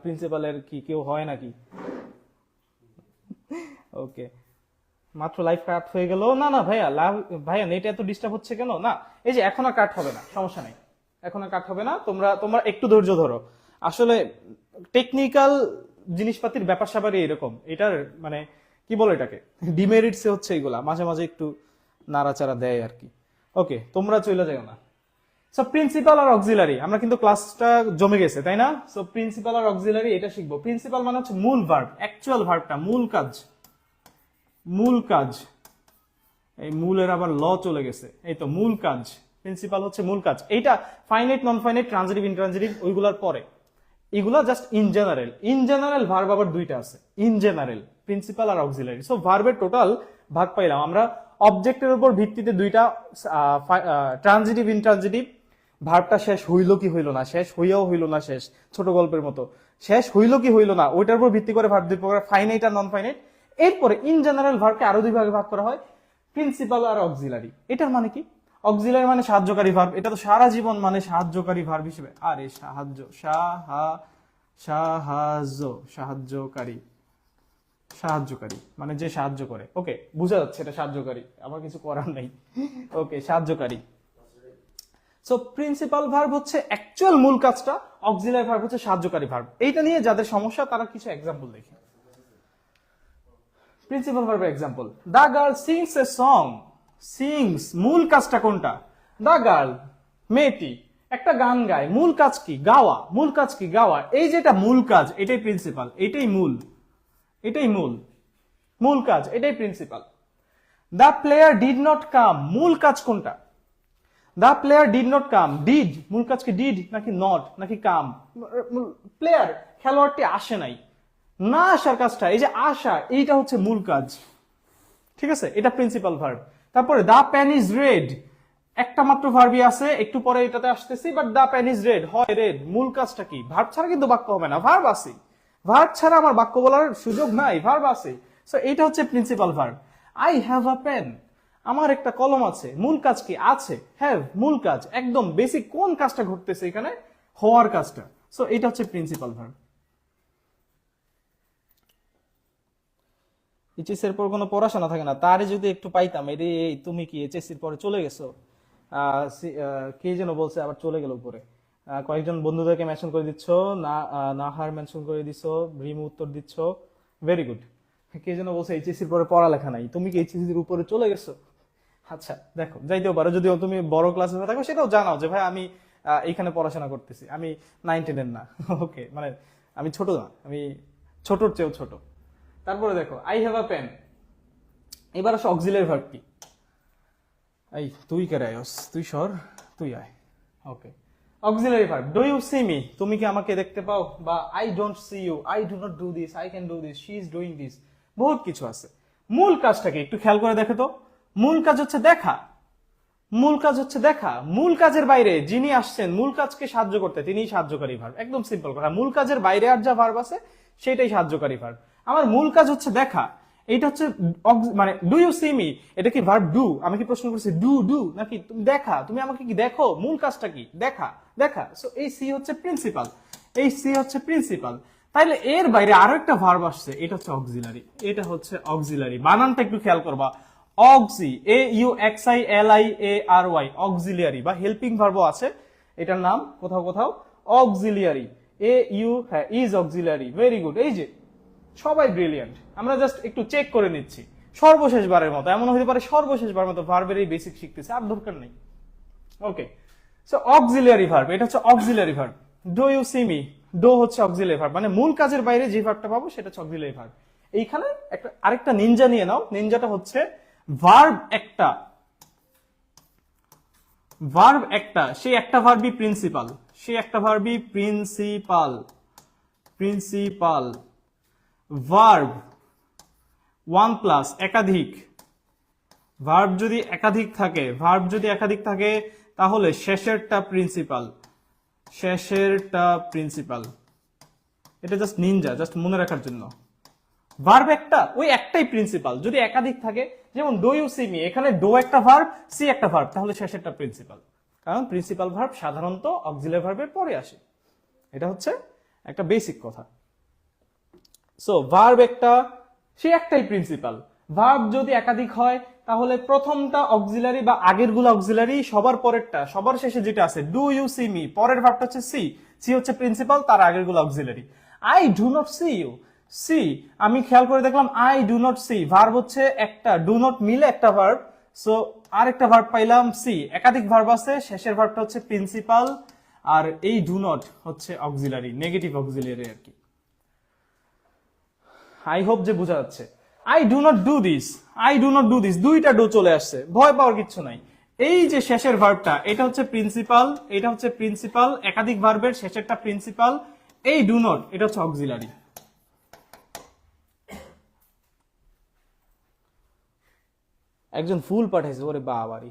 প্রিন্সিপালের কি কেউ হয় নাকি? ওকে, মাত্র লাইভ কাট হয়ে গেল। না না ভাইয়া, ভাইয়া নেট এত ডিস্টার্ব হচ্ছে কেন? না, এই যে এখন আর কাট হবে না, সমস্যা নেই, এখন আর কাট হবে না। তোমরা একটু ধৈর্য ধরো। আসলে টেকনিক্যাল জিনিসপাতির ব্যাপার স্যাপারই এরকম। এটার মানে কি বলে এটাকে, ডিমেরিটস হচ্ছে এগুলা, মাঝে মাঝে একটু নাড়াচাড়া দেয় আর কি। ওকে, তোমরা চলে যাও না। সো প্রিন্সিপাল আর অক্সিলারি, আমরা কিন্তু ক্লাসটা জমে গেছে তাই না? সো প্রিন্সিপাল আর অক্সিলারি এটা শিখবো। প্রিন্সিপাল মানে হচ্ছে মূল ভার্ব, অ্যাকচুয়াল ভার্বটা, মূল কাজ। মূল কাজ, এই মূলের আবার ল চলে গেছে, এই তো মূল কাজ। প্রিন্সিপাল হচ্ছে মূল কাজ। এইটা finite non finite transitive intransitive ওইগুলার পরে, এগুলা just in general. In general verb আবার দুইটা আছে, ইন জেনারেল, প্রিন্সিপাল আর অক্সিলারি। সো ভার্বের টোটাল ভাগ পাইলাম আমরা। অবজেক্টের উপর ভিত্তিতে দুইটা, ট্রানজিটিভ ইনট্রানজিটিভ। ভার্বটা শেষ হইল কি হইল না, শেষ হইয়াও হইল না শেষ, ছোট গল্পের মতো। শেষ হইল কি হইল না, ওইটার উপর ভিত্তি করে ভার্ব দুই প্রকার, ফাইনাইট আর নন ফাইনাইট। এরপরে ইন জেনারেল ভার্বকে আরো দুই ভাগে ভাগ করা হয়, প্রিন্সিপাল আর অক্সিলারি। এটার মানে কি? অক্সিলারি মানে সাহায্যকারী ভার্ব, এটা তো সারা জীবন মানে সাহায্যকারী ভার্ব হিসেবে। আরে সাহায্য, সাহায্য, সাহায্যকারী, সাহায্যকারী মানে যে সাহায্য করে। ওকে, বুঝা যাচ্ছে এটা সাহায্যকারী, আমার কিছু করার নেই। ওকে, সাহায্যকারী। সো প্রিন্সিপাল ভার্ব হচ্ছে অ্যাকচুয়াল মূল কাজটা, অক্সিলারি ভার্ব হচ্ছে সাহায্যকারী ভার্ব। এইটা নিয়ে যাদের সমস্যা তারা কিছু এক্সাম্পল দেখি। প্রিন্সিপাল ভার্বের example, the girl sings a song. Sings, মূল কাজটা কোনটা? দা গার্ল, মেয়েটি একটা গান গায়, মূল কাজ কি? গাওয়া। মূল কাজ কি? গাওয়া। এই যেটা মূল কাজ, এটাই প্রিন্সিপাল, এটাই মূল, এটাই মূল, মূল কাজ, এটাই principal. The player did not come, মূল কাজ কোনটা? The player did not come. Did, মূল কাজ কি? ডিড নাকি নট নাকি কাম? প্লেয়ার, খেলোয়াড়টি আসে নাই, না আসার কাজটা, এই যে আসা, এইটা হচ্ছে মূল কাজ, ঠিক আছে? এটা প্রিন্সিপাল ভার্ব। তারপরে দা প্যান ইজ রেড, একটা মাত্র ভার্বই আছে, একটু পরে এটাতে আসতেছি, but the pan is red, হয় রেড। মূল কাজটা কি? ভার্ব ছাড়া কিন্তু বাক্য হবে না, ভার্ব আছে, ভার্ব ছাড়া আমার বাক্য বলার সুযোগ নাই, ভার্ব আছে। সো এটা হচ্ছে principal verb. I have a pen, আমার একটা কলম আছে, মূল কাজ কি? আছে, হ্যাভ, মূল কাজ, একদম বেসিক কোন কাজটা ঘটতেছে এখানে? হওয়ার কাজটা। সো এটা হচ্ছে প্রিন্সিপাল ভার্ব। এইচএস এর পর কোনো পড়াশোনা থাকে না, তারে যদি একটু পাইতাম। এরে তুমি কি এইচএসসির পরে চলে গেছো? কে যেন বলছে আবার চলে গেল উপরে। কয়েকজন বন্ধুদেরকে মেনশন করে দিচ্ছ, নাহার মেনশন করে দিচ্ছ, রিমু উত্তর দিচ্ছ, ভেরি গুড। কে যেন বলছে এইচএসসির পরে পড়ালেখা নাই, তুমি কি এইচএসসির উপরে চলে গেছো? আচ্ছা দেখো, যাইতেও পারো, যদিও তুমি বড় ক্লাসে থাকো সেটাও জানাও যে ভাই আমি এখানে পড়াশোনা করতেছি, আমি 9-10 না। ওকে, মানে আমি ছোট না, আমি ছোটর চেয়েও ছোট। তারপরে দেখো, আই হ্যাভ আ পেন। এবার আসো অক্সিলারি ভার্ব কি? এই তুই কে রায়স, তুই সর, তুই আয়। Okay, auxiliary verb, do you see me, তুমি কি আমাকে দেখতে পাও, বা I don't see you, I do not do this, I can do this, she is doing this, বহুত কিছু আছে। মূল কাজটাকে একটু খেয়াল করে দেখো তো, মূল কাজ হচ্ছে দেখা, মূল কাজ হচ্ছে দেখা। মূল কাজের বাইরে যিনি আসছেন মূল কাজকে সাহায্য করতে, তিনিই সাহায্যকারী ভার্ব। একদম সিম্পল কথা, মূল কাজের বাইরে আর যা ভার্ব আছে সেটাই সাহায্যকারী ভার্ব। আমার মূল কাজ হচ্ছে দেখা, এইটা হচ্ছে মানে ডু ইউ সি মি, এটা কি ভার্ব ডু? আমি কি প্রশ্ন করছি ডু ডু নাকি তুমি দেখা, তুমি আমাকে কি দেখো? মূল কাজটা কি? দেখা, দেখা। সো এই সি হচ্ছে প্রিন্সিপাল, এই সি হচ্ছে প্রিন্সিপাল। তাইলে এর বাইরে আরো একটা ভার্ব আসছে, এটা হচ্ছে অক্সিলারি, এটা হচ্ছে অক্সিলারি। বানানটা একটু খেয়াল করবা, অক্সি, A U X I L I A R Y, auxiliary বা হেল্পিং ভার্বও আছে এটার নাম কোথাও কোথাও, অক্সিলিয়ারি, এ ইউ, হ্যাঁ ইজ অক্সিলিয়ারি, ভেরি গুড। এই যে সবাই ব্রিলিয়ান্ট, আমরা জাস্ট একটু চেক করে নিচ্ছি সর্বশেষবারের মতো, এমন হতে পারে সর্বশেষবার মতো ভার্বের এই বেসিক শিখতেছে, আর দরকার নেই। ওকে, সো অক্সিলিয়ারি ভার্ব, এটা হচ্ছে auxiliary verb. Do you see me, do হচ্ছে অক্সিলিয়ারি ভার্ব, মানে মূল কাজের বাইরে যে ভার্বটা পাবো সেটা হচ্ছে অক্সিলিয়ারি ভার্ব। এইখানে একটা আরেকটা নিনজা নিয়ে নাও, নিনজাটা হচ্ছে ভার্ব একটা, ভার্ব একটা, সেই একটা ভার্বই প্রিন্সিপাল, সেই একটা ভার্বই principal, principal. Verb one plus, একাধিক, ভার্ব যদি একাধিক থাকে, ভার্ব যদি একাধিক থাকে তাহলে শেষেরটা প্রিন্সিপাল, শেষেরটা প্রিন্সিপাল। এটা জাস্ট নিনজা, জাস্ট মনে রাখার জন্য। ভার্ব একটা, ওই একটাই প্রিন্সিপাল। যদি একাধিক থাকে, যেমন ডু ইউ সি মি, এখানে ডো একটা ভার্ব, সি একটা ভার্ব, তাহলে শেষেরটা প্রিন্সিপাল, কারণ প্রিন্সিপাল ভার্ব সাধারণত অক্সিলারি ভার্বের পরে আসে। এটা হচ্ছে একটা বেসিক কথা। সো ভার্ব একটা, সে একটাই প্রিন্সিপাল। ভার্ব যদি একাধিক হয় তাহলে প্রথমটা অক্সিলারি বা আগের গুলো অক্সিলারি, সবার পরেরটা, সবার শেষে যেটা আছে ডু ইউ সি মি, পরের ভার্বটা হচ্ছে সি, সি হচ্ছে প্রিন্সিপাল, তার আগের গুলো auxiliary. I do not see you, see, আমি খেয়াল করে দেখলাম I do not see, verb হচ্ছে একটা, ডু নট মিলে একটা ভার্ব, সো আরেকটা ভার্ব পাইলাম সি, একাধিক ভার্ব আছে, শেষের ভার্বটা হচ্ছে প্রিন্সিপাল, আর এই ডু নট হচ্ছে অক্সিলারি, নেগেটিভ অক্সিলারি আর কি। আই হোপ যে বোঝা যাচ্ছে। I do not do this, I do not do this, দুইটা ডু চলে আসছে, ভয় পাওয়ার কিচ্ছু নাই। এই যে শেষের ভার্বটা, এটা হচ্ছে প্রিন্সিপাল, এটা হচ্ছে প্রিন্সিপাল, একাধিক ভার্বের শেষেরটা প্রিন্সিপাল, এই ডু নট এটা হচ্ছে অক্সিলারি। একজন ফুল পাঠাইছে, ওরে বাবারি।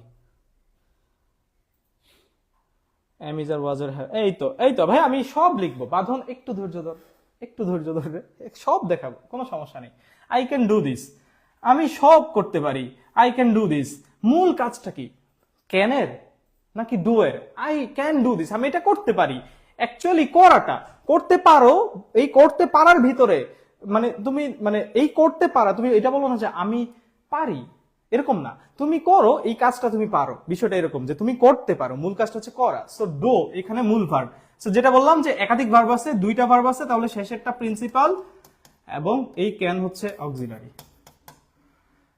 অ্যামিজার ওয়াজার, এই তো এই তো ভাই, আমি সব লিখবো, বাঁধন একটু ধৈর্য ধর, একটু ধৈর্য ধরবে, সব দেখাবো, কোনো সমস্যা নেই। আই ক্যান ডু দিস, আমি সব করতে পারি, আই ক্যান ডু দিস। মূল কাজটা কি, ক্যানের নাকি ডু এর? আই ক্যান ডু দিস, আমি এটা করতে পারি। অ্যাকচুয়ালি করাটা, করতে পারো, এই করতে পারার ভিতরে মানে তুমি মানে এই করতে পারা, তুমি এটা বলো না যে আমি পারি, এরকম না, তুমি করো এই কাজটা, তুমি পারো, বিষয়টা এরকম যে তুমি করতে পারো, মূল কাজটা হচ্ছে করা। সো ডো এখানে মূল ভার্ব। সো যেটা বললাম যে একাধিক ভার্ব আছে, দুইটা ভার্ব আছে, তাহলে শেষেরটা প্রিন্সিপাল এবং এই ক্যান হচ্ছে অক্সিলারি।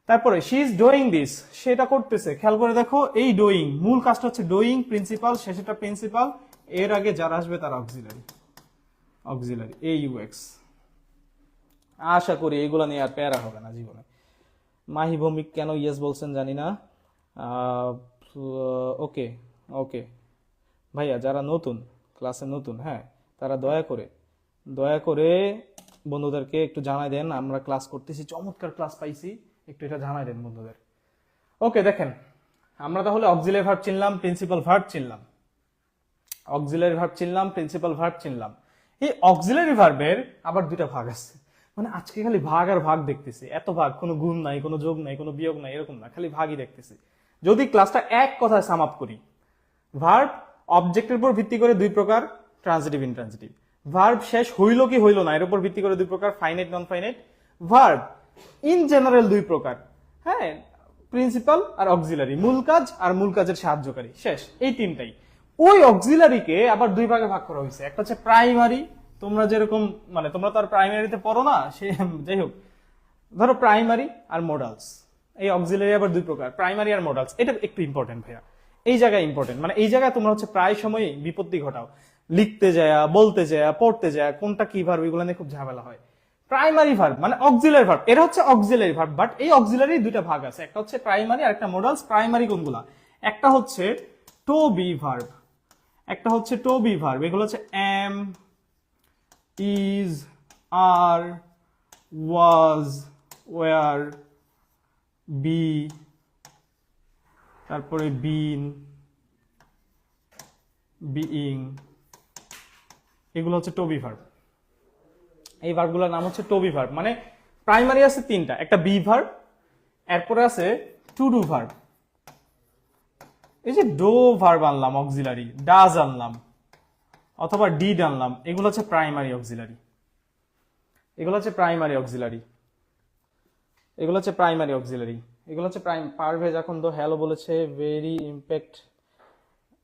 তারপরে শি ইজ ডুইং দিস, সেটা করতেছে, খেয়াল করে দেখো, এই ডুইং, মূল কাজটা হচ্ছে ডুইং, প্রিন্সিপাল, শেষেরটা প্রিন্সিপাল, এর আগে যারা আসবে তারা auxiliary, auxiliary, A U X. আশা করি এইগুলা নিয়ে আর প্যারা হবে না জীবনে। মাহি ভৌমিক কেন ইয়েস বলছেন জানি না। ওকে ওকে ভাইয়া, যারা নতুন ক্লাসে নতুন, হ্যাঁ তারা দয়া করে বন্ধুদেরকে একটু জানাই দেন, আমরা ক্লাস করতেছি, চমৎকার ক্লাস পাইছি, একটু এটা জানাই দেন বন্ধুদের। ওকে, দেখেন আমরা তাহলে অক্সিলারি ভার্ব চিনলাম, প্রিন্সিপাল ভার্ব চিনলাম, অক্সিলারি ভার্ব চিনলাম, প্রিন্সিপাল ভার্ব চিনলাম। এই অক্সিলারি ভার্বের আবার দুইটা ভাগ আছে, মানে আজকে খালি ভাগ আর ভাগ দেখতেছি, এত ভাগ, কোনো গুণ নাই, কোনো যোগ নাই, কোনো বিয়োগ নাই, এরকম না, খালি ভাগই দেখতেছি। যদি ক্লাসটা এক কথায় সাম আপ করি, ভার্ব অবজেক্টের উপর ভিত্তি করে দুই প্রকার, ট্রান্সিটিভ ইনট্রান্সিটিভ। ভার্ব শেষ হইল কি হইল না এর উপর ভিত্তি করে দুই প্রকার, finite non finite. Verb in general দুই প্রকার, হ্যাঁ, প্রিন্সিপাল আর অক্সিলারি, মূল কাজ আর মূল কাজের সাহায্যকারী, শেষ, এই তিনটাই। ওই অক্সিলারিকে আবার দুই ভাগে ভাগ করা হয়েছে, একটা হচ্ছে প্রাইমারি, তোমরা যেরকম মানে তোমরা তো আর প্রাইমারিতে পড়ো না, সে যাই হোক, ধরো প্রাইমারি আর মডালস, এই অক্সিলারি আবার দুই প্রকার, প্রাইমারি আর মডালস। এটা একটু ইম্পর্টেন্ট ভাইয়া, এই জায়গায় ইম্পর্টেন্ট, মানে এই জায়গায় তোমরা হচ্ছে প্রায় সময় বিপত্তি ঘটাও, লিখতে যায়, বলতে যায়, পড়তে যায়, কোনটা কি ভার্ব, এগুলো নিয়ে খুব ঝামেলা হয়। প্রাইমারি ভার্ব মানে অক্সিলারি ভার্ব, এরা হচ্ছে অক্সিলারি ভার্ব, বাট এই অক্সিলারি দুইটা ভাগ আছে, একটা হচ্ছে প্রাইমারি আর একটা মডালস। প্রাইমারি কোনগুলা? একটা হচ্ছে টু বি ভার্ব, একটা হচ্ছে টু বি ভার্ব, এগুলো হচ্ছে am, is, are, was, were, be, তারপরে বিন, বিইং, এগুলো হচ্ছে টু বি ভার্ব। এই ভার্বগুলোর নাম হচ্ছে টু বি ভার্ব। মানে প্রাইমারি আছে তিনটা, একটা বি ভার্ব, এরপরে আছে টু ডু ভার্ব, এই যে ডো ভার্ব আনলাম অক্সিলারি, ডাজ আনলাম অথবা ডিড আনলাম, এগুলো হচ্ছে প্রাইমারি অক্সিলারি, এগুলো হচ্ছে প্রাইমারি অক্সিলারি, এগুলো হচ্ছে প্রাইমারি অক্সিলারি, এগুলো হচ্ছে পারভেজ এখন তো হ্যালো বলেছে, ভেরি ইম্প্যাক্ট,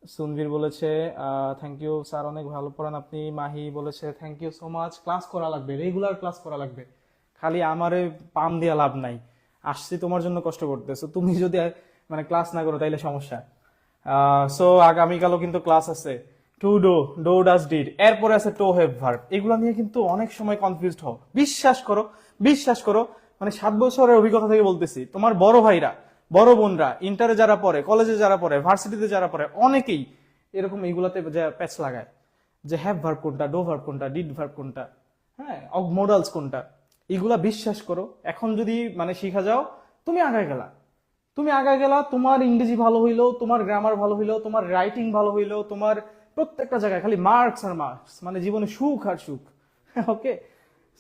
সুনভীর বলেছে থ্যাংক ইউ স্যার, অনেক ভালো পড়ান আপনি, মাহি বলেছে thank you so much, class করা লাগবে, রেগুলার ক্লাস করা লাগবে, খালি আমারে পাম দিয়া লাভ নাই, আসছি তোমার জন্য কষ্ট করতেছো, তুমি যদি মানে ক্লাস না করো তাইলে সমস্যা। সো আগামীকালও কিন্তু ক্লাস আছে। To do, do does did, এরপরে আছে টু হ্যাভ ভার্ব, এগুলো নিয়ে কিন্তু অনেক সময় কনফিউজড হও, বিশ্বাস করো, বিশ্বাস করো, মানে 7 বছরের অভিজ্ঞতা থেকে বলতেছি, তোমার বড় ভাইরা, বড় বোনরা, ইন্টারে যারা পড়ে, কলেজে যারা পড়ে, ভার্সিটিতে যারা পড়ে, অনেকেই এরকম এইগুলাতে প্যাচ লাগায় যে হ্যাভ ভার্ব কোনটা, ডো ভার্ব কোনটা, ডিড ভার্ব কোনটা, হ্যাঁ, মোডালস কোনটা, এগুলা বিশ্বাস করো, এখন যদি মানে শিখা যাও, তুমি আগায় গেলা, তুমি আগায় গেলা, তোমার ইংরেজি ভালো হইলো, তোমার গ্রামার ভালো হইলো, তোমার রাইটিং ভালো হইলো, তোমার প্রত্যেকটা জায়গায় খালি মার্কস আর মার্কস, মানে জীবনে সুখ আর সুখ। ওকে,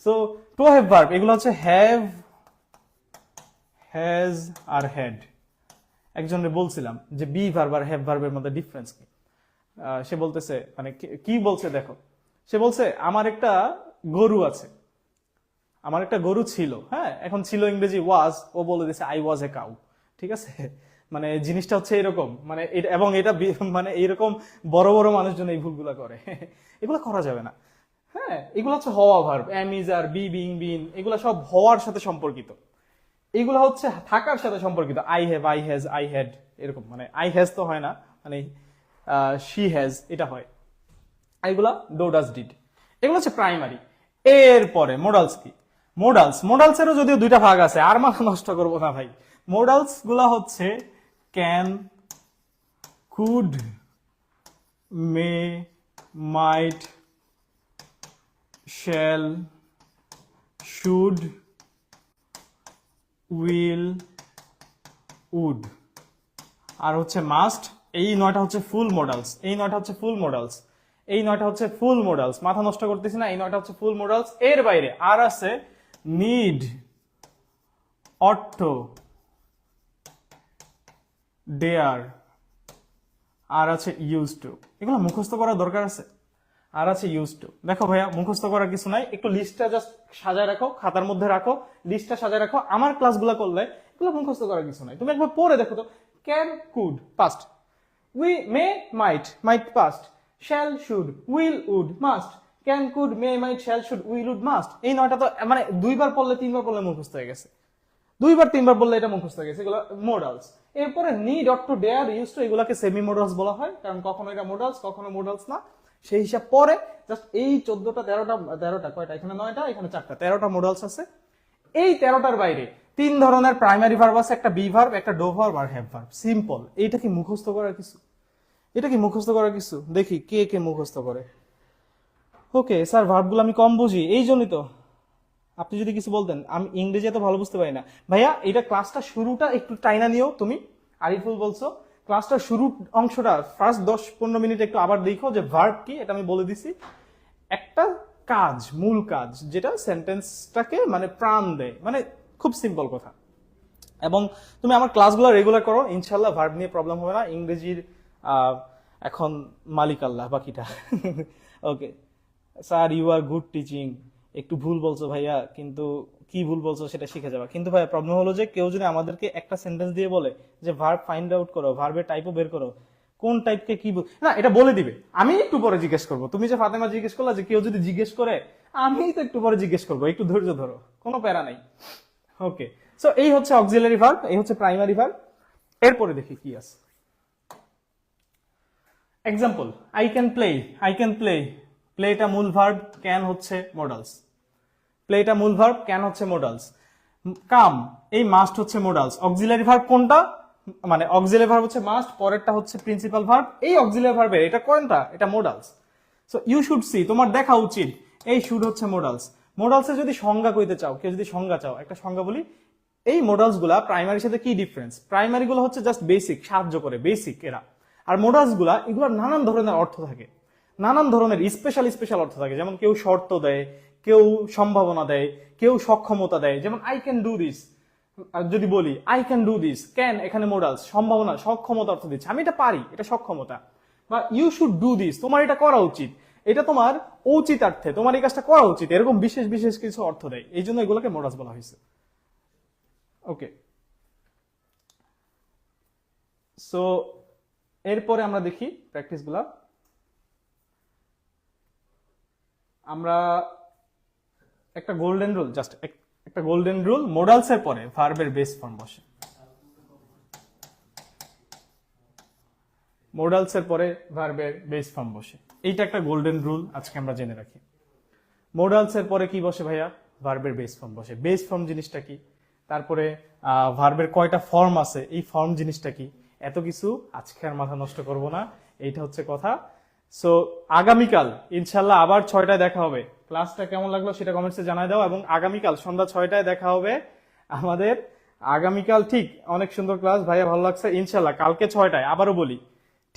সো টু হ্যাভ ভার্ব এগুলো হচ্ছে হ্যাভ, হ্যাজ আর হ্যাড। একজনের বলছিলাম যে বি ভার্ব আর হ্যাভ ভার্বের মধ্যে ডিফারেন্স কি, সে বলতেছে মানে কি বলছে দেখো, সে বলছে আমার একটা গরু আছে, আমার একটা গরু ছিল, হ্যাঁ, এখন ছিল ইংরেজি ওয়াজ, ও বলে দিছে আই ওয়াজ এ কাউ, ঠিক আছে, মানে জিনিসটা হচ্ছে এরকম, মানে এবং এটা মানে এইরকম বড় বড় মানুষজন এই ভুলগুলা করে, এগুলো করা যাবে না। হ্যাঁ, এগুলো হচ্ছে হওয়া verb, am is are, be being been, এগুলো সব হওয়ার সাথে সম্পর্কিত, এগুলো হচ্ছে থাকার সাথে সম্পর্কিত, I have, I has, I had, এরকম, মানে আই হ্যাজ তো হয় না, মানে শি হ্যাজ এটা হয়, এগুলা ডো ডাজ ডিড, এগুলো হচ্ছে প্রাইমারি। এরপরে মোডালস কি, মোডালসেরও যদিও দুইটা ভাগ আছে, আর মাথা নষ্ট করবো না ভাই। মোডালস গুলা হচ্ছে can, could, may, might, shall, should, will, would, আর হচ্ছে মাস্ট। এই 9টা হচ্ছে ফুল মোডালস, এই 9টা হচ্ছে ফুল মোডালস, এই 9টা হচ্ছে ফুল মোডালস, মাথা নষ্ট করতেছি না, এই 9টা হচ্ছে ফুল মোডালস। এর বাইরে আর আছে নিড, অট্ট, ডেয়ার, আর আছে ইউজ টু, এগুলো মুখস্থ করার দরকার আছে, আর আছে ইউজ টু। দেখো ভাইয়া, মুখস্থ করার কিছু নাই, একটু লিস্টটা জাস্ট সাজায় রাখো, খাতার মধ্যে রাখো, লিস্টটা সাজায় রাখো, আমার ক্লাসগুলো করলে এগুলো মুখস্থ করার কিছু নাই, তুমি একবার পড়ে দেখো তো। Can, could past, we, may, might, might past, shall, should, will, would, must, can, could, may, might, shall, should, will, would, must, এই 9টা তো মানে 2বার পড়লে 3বার পড়লে মুখস্থ হয়ে গেছে, 2বার 3বার বললে এটা মুখস্থ হয়ে গেছে, এগুলো মোডালস। এরপরে need, ought to, dare, use to, এগুলাকে সেমি মোডালস বলা হয়, কারণ কখনো এটা মোডালস কখনো মোডালস না, সেই হিসাব পরে জাস্ট এই 14টা 13টা কয়টা, এখানে 9টা, এখানে 4টা, 13টা মোডালস আছে। এই 13টার বাইরে 3 ধরনের প্রাইমারি ভার্ব আছে, একটা বি ভার্ব, একটা ডো ভার্ব আর হ্যাভ ভার্ব, সিম্পল। এইটা কি মুখস্থ করার কিছু? এটা কি মুখস্থ করার কিছু? দেখি কে কে মুখস্থ করে। ওকে স্যার, ভার্বগুলো আমি কম বুঝি, এই জন্যই তো। আপনি যদি কিছু বলতেন, আমি ইংরেজি এত ভালো বুঝতে পারি না ভাইয়া। এটা ক্লাসটা শুরুটা একটু টাইনা নিও তুমি, আরিফুল বলছো ক্লাসটা শুরু অংশটা ফার্স্ট 10-15 মিনিট একটু আবার দেখো যে ভার্ব কি, এটা আমি বলে দিছি। একটা কাজ, মূল কাজ, যেটা সেন্টেন্সটাকে মানে প্রাণ দেয়, মানে খুব সিম্পল কথা। এবং তুমি আমার ক্লাসগুলো রেগুলার করো, ইনশাল্লাহ ভার্ব নিয়ে প্রবলেম হবে না। ইংরেজির এখন মালিক আল্লাহ, বাকিটা। Okay sir, you are good teaching. একটু ভুল বলছো ভাইয়া, কিন্তু কি ভুল বলছো সেটা শিখে যাবা। কিন্তু ভাইয়া প্রবলেম হলো যে কেউ যদি আমাদেরকে একটা সেন্টেন্স দিয়ে বলে যে ভার্ব ফাইন্ড আউট করো, ভার্বের টাইপও বের করো, কোন টাইপকে কি না, এটা বলে দিবে, আমি একটু পরে জিজ্ঞেস করবো। তুমি যে ফাতেমা জিজ্ঞেস করলা যে কেউ যদি জিজ্ঞেস করে, আমি তো একটু পরে জিজ্ঞেস করবো, একটু ধৈর্য ধরো, কোনো প্যারা নাই। ওকে, সো এই হচ্ছে অক্সিলারি ভার্ব, এই হচ্ছে প্রাইমারি ভার্ব। এরপরে দেখি কি আছে। Example, I can play, I can play, প্লেটা মূল ভার্ব, ক্যান হচ্ছে মোডালস। প্লেটা মূল ভার্ব, ক্যান হচ্ছে মোডালস। কাম, এই মাস্ট হচ্ছে মোডালস। অক্সিলারি ভার্ব কোনটা? মানে অক্সিলারি ভার্ব হচ্ছে মাস্ট, পরেরটা হচ্ছে প্রিন্সিপাল ভার্ব। এই অক্সিলারি ভার্বের এটা কোনটা? এটা modals. So you should see, তোমার দেখা উচিত এই শুড হচ্ছে মোডালস। মোডালসে যদি সংজ্ঞা কইতে চাও, কেউ যদি সংজ্ঞা চাও, একটা সংজ্ঞা বলি। এই মোডালস গুলা প্রাইমারির সাথে কি ডিফারেন্স? প্রাইমারি গুলো হচ্ছে জাস্ট বেসিক, সাহায্য করে, বেসিক এরা। আর মোডালস গুলা, এগুলোর নানান ধরনের অর্থ থাকে, নানান ধরনের স্পেশাল স্পেশাল অর্থ থাকে। যেমন কেউ শর্ত দেয়, কেউ সম্ভাবনা দেয়, কেউ সক্ষমতা দেয়। যেমন আই ক্যান ডু দিস, যদি বলি I can do this, can এখানে মোডালস, সম্ভাবনা, সক্ষমতা অর্থ দিচ্ছে, আমি এটা পারি, এটা সক্ষমতা। বা ইউ শুড ডু দিস, তোমার এটা করা উচিত, এটা তোমার ঔচিতার্থে, তোমার এই কাজটা করা উচিত, এরকম বিশেষ বিশেষ কিছু অর্থ দেয়। এই জন্য এগুলোকে মোডালস বলা হয়েছে। ওকে, সো এরপরে আমরা দেখি প্র্যাকটিস গুলা। আমরা একটা গোল্ডেন রুল, জাস্ট একটা গোল্ডেন রুল, মোডালস এর পরে ভার্বের বেস ফর্ম বসে। মোডালস এর পরে ভার্বের বেস ফর্ম বসে, এইটা একটা গোল্ডেন রুল, আজকে আমরা জেনে রাখি। মোডালস এর পরে কি বসে ভাইয়া? ভার্বের বেস ফর্ম বসে। বেস ফর্ম জিনিসটা কি, তারপরে ভার্বের কয়টা ফর্ম আছে, এই ফর্ম জিনিসটা কি, এত কিছু আজকে আর মাথা নষ্ট করব না, এইটা হচ্ছে কথা। সো আগামীকাল ইনশাল্লাহ আবার 6টায় দেখা হবে। ক্লাসটা কেমন লাগলো সেটা কমেন্টসে জানায় দাও, এবং আগামীকাল সন্ধ্যা 6টায় দেখা হবে আমাদের। আগামীকাল ঠিক অনেক সুন্দর ক্লাস ভাইয়া, ভালো লাগছে। ইনশাল্লাহ কালকে 6টায়, আবারও বলি,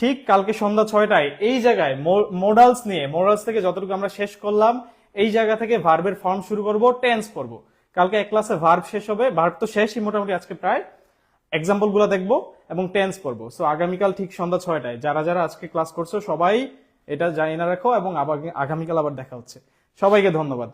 ঠিক কালকে সন্ধ্যা 6টায় এই জায়গায় মোডালস নিয়ে, মোডালস থেকে যতটুকু আমরা শেষ করলাম, এই জায়গা থেকে ভার্বের ফর্ম শুরু করব, টেন্স করব। কালকে এক ক্লাসে ভার্ব শেষ হবে, ভার্ব তো শেষই মোটামুটি আজকে প্রায়, এক্সাম্পল গুলো দেখবো এবং টেন্স করবো। সো আগামীকাল ঠিক সন্ধ্যা 6টায় যারা যারা আজকে ক্লাস করছো সবাই এটা জানিয়ে রাখো, এবং আগামীকাল আবার দেখা হচ্ছে। সবাইকে ধন্যবাদ।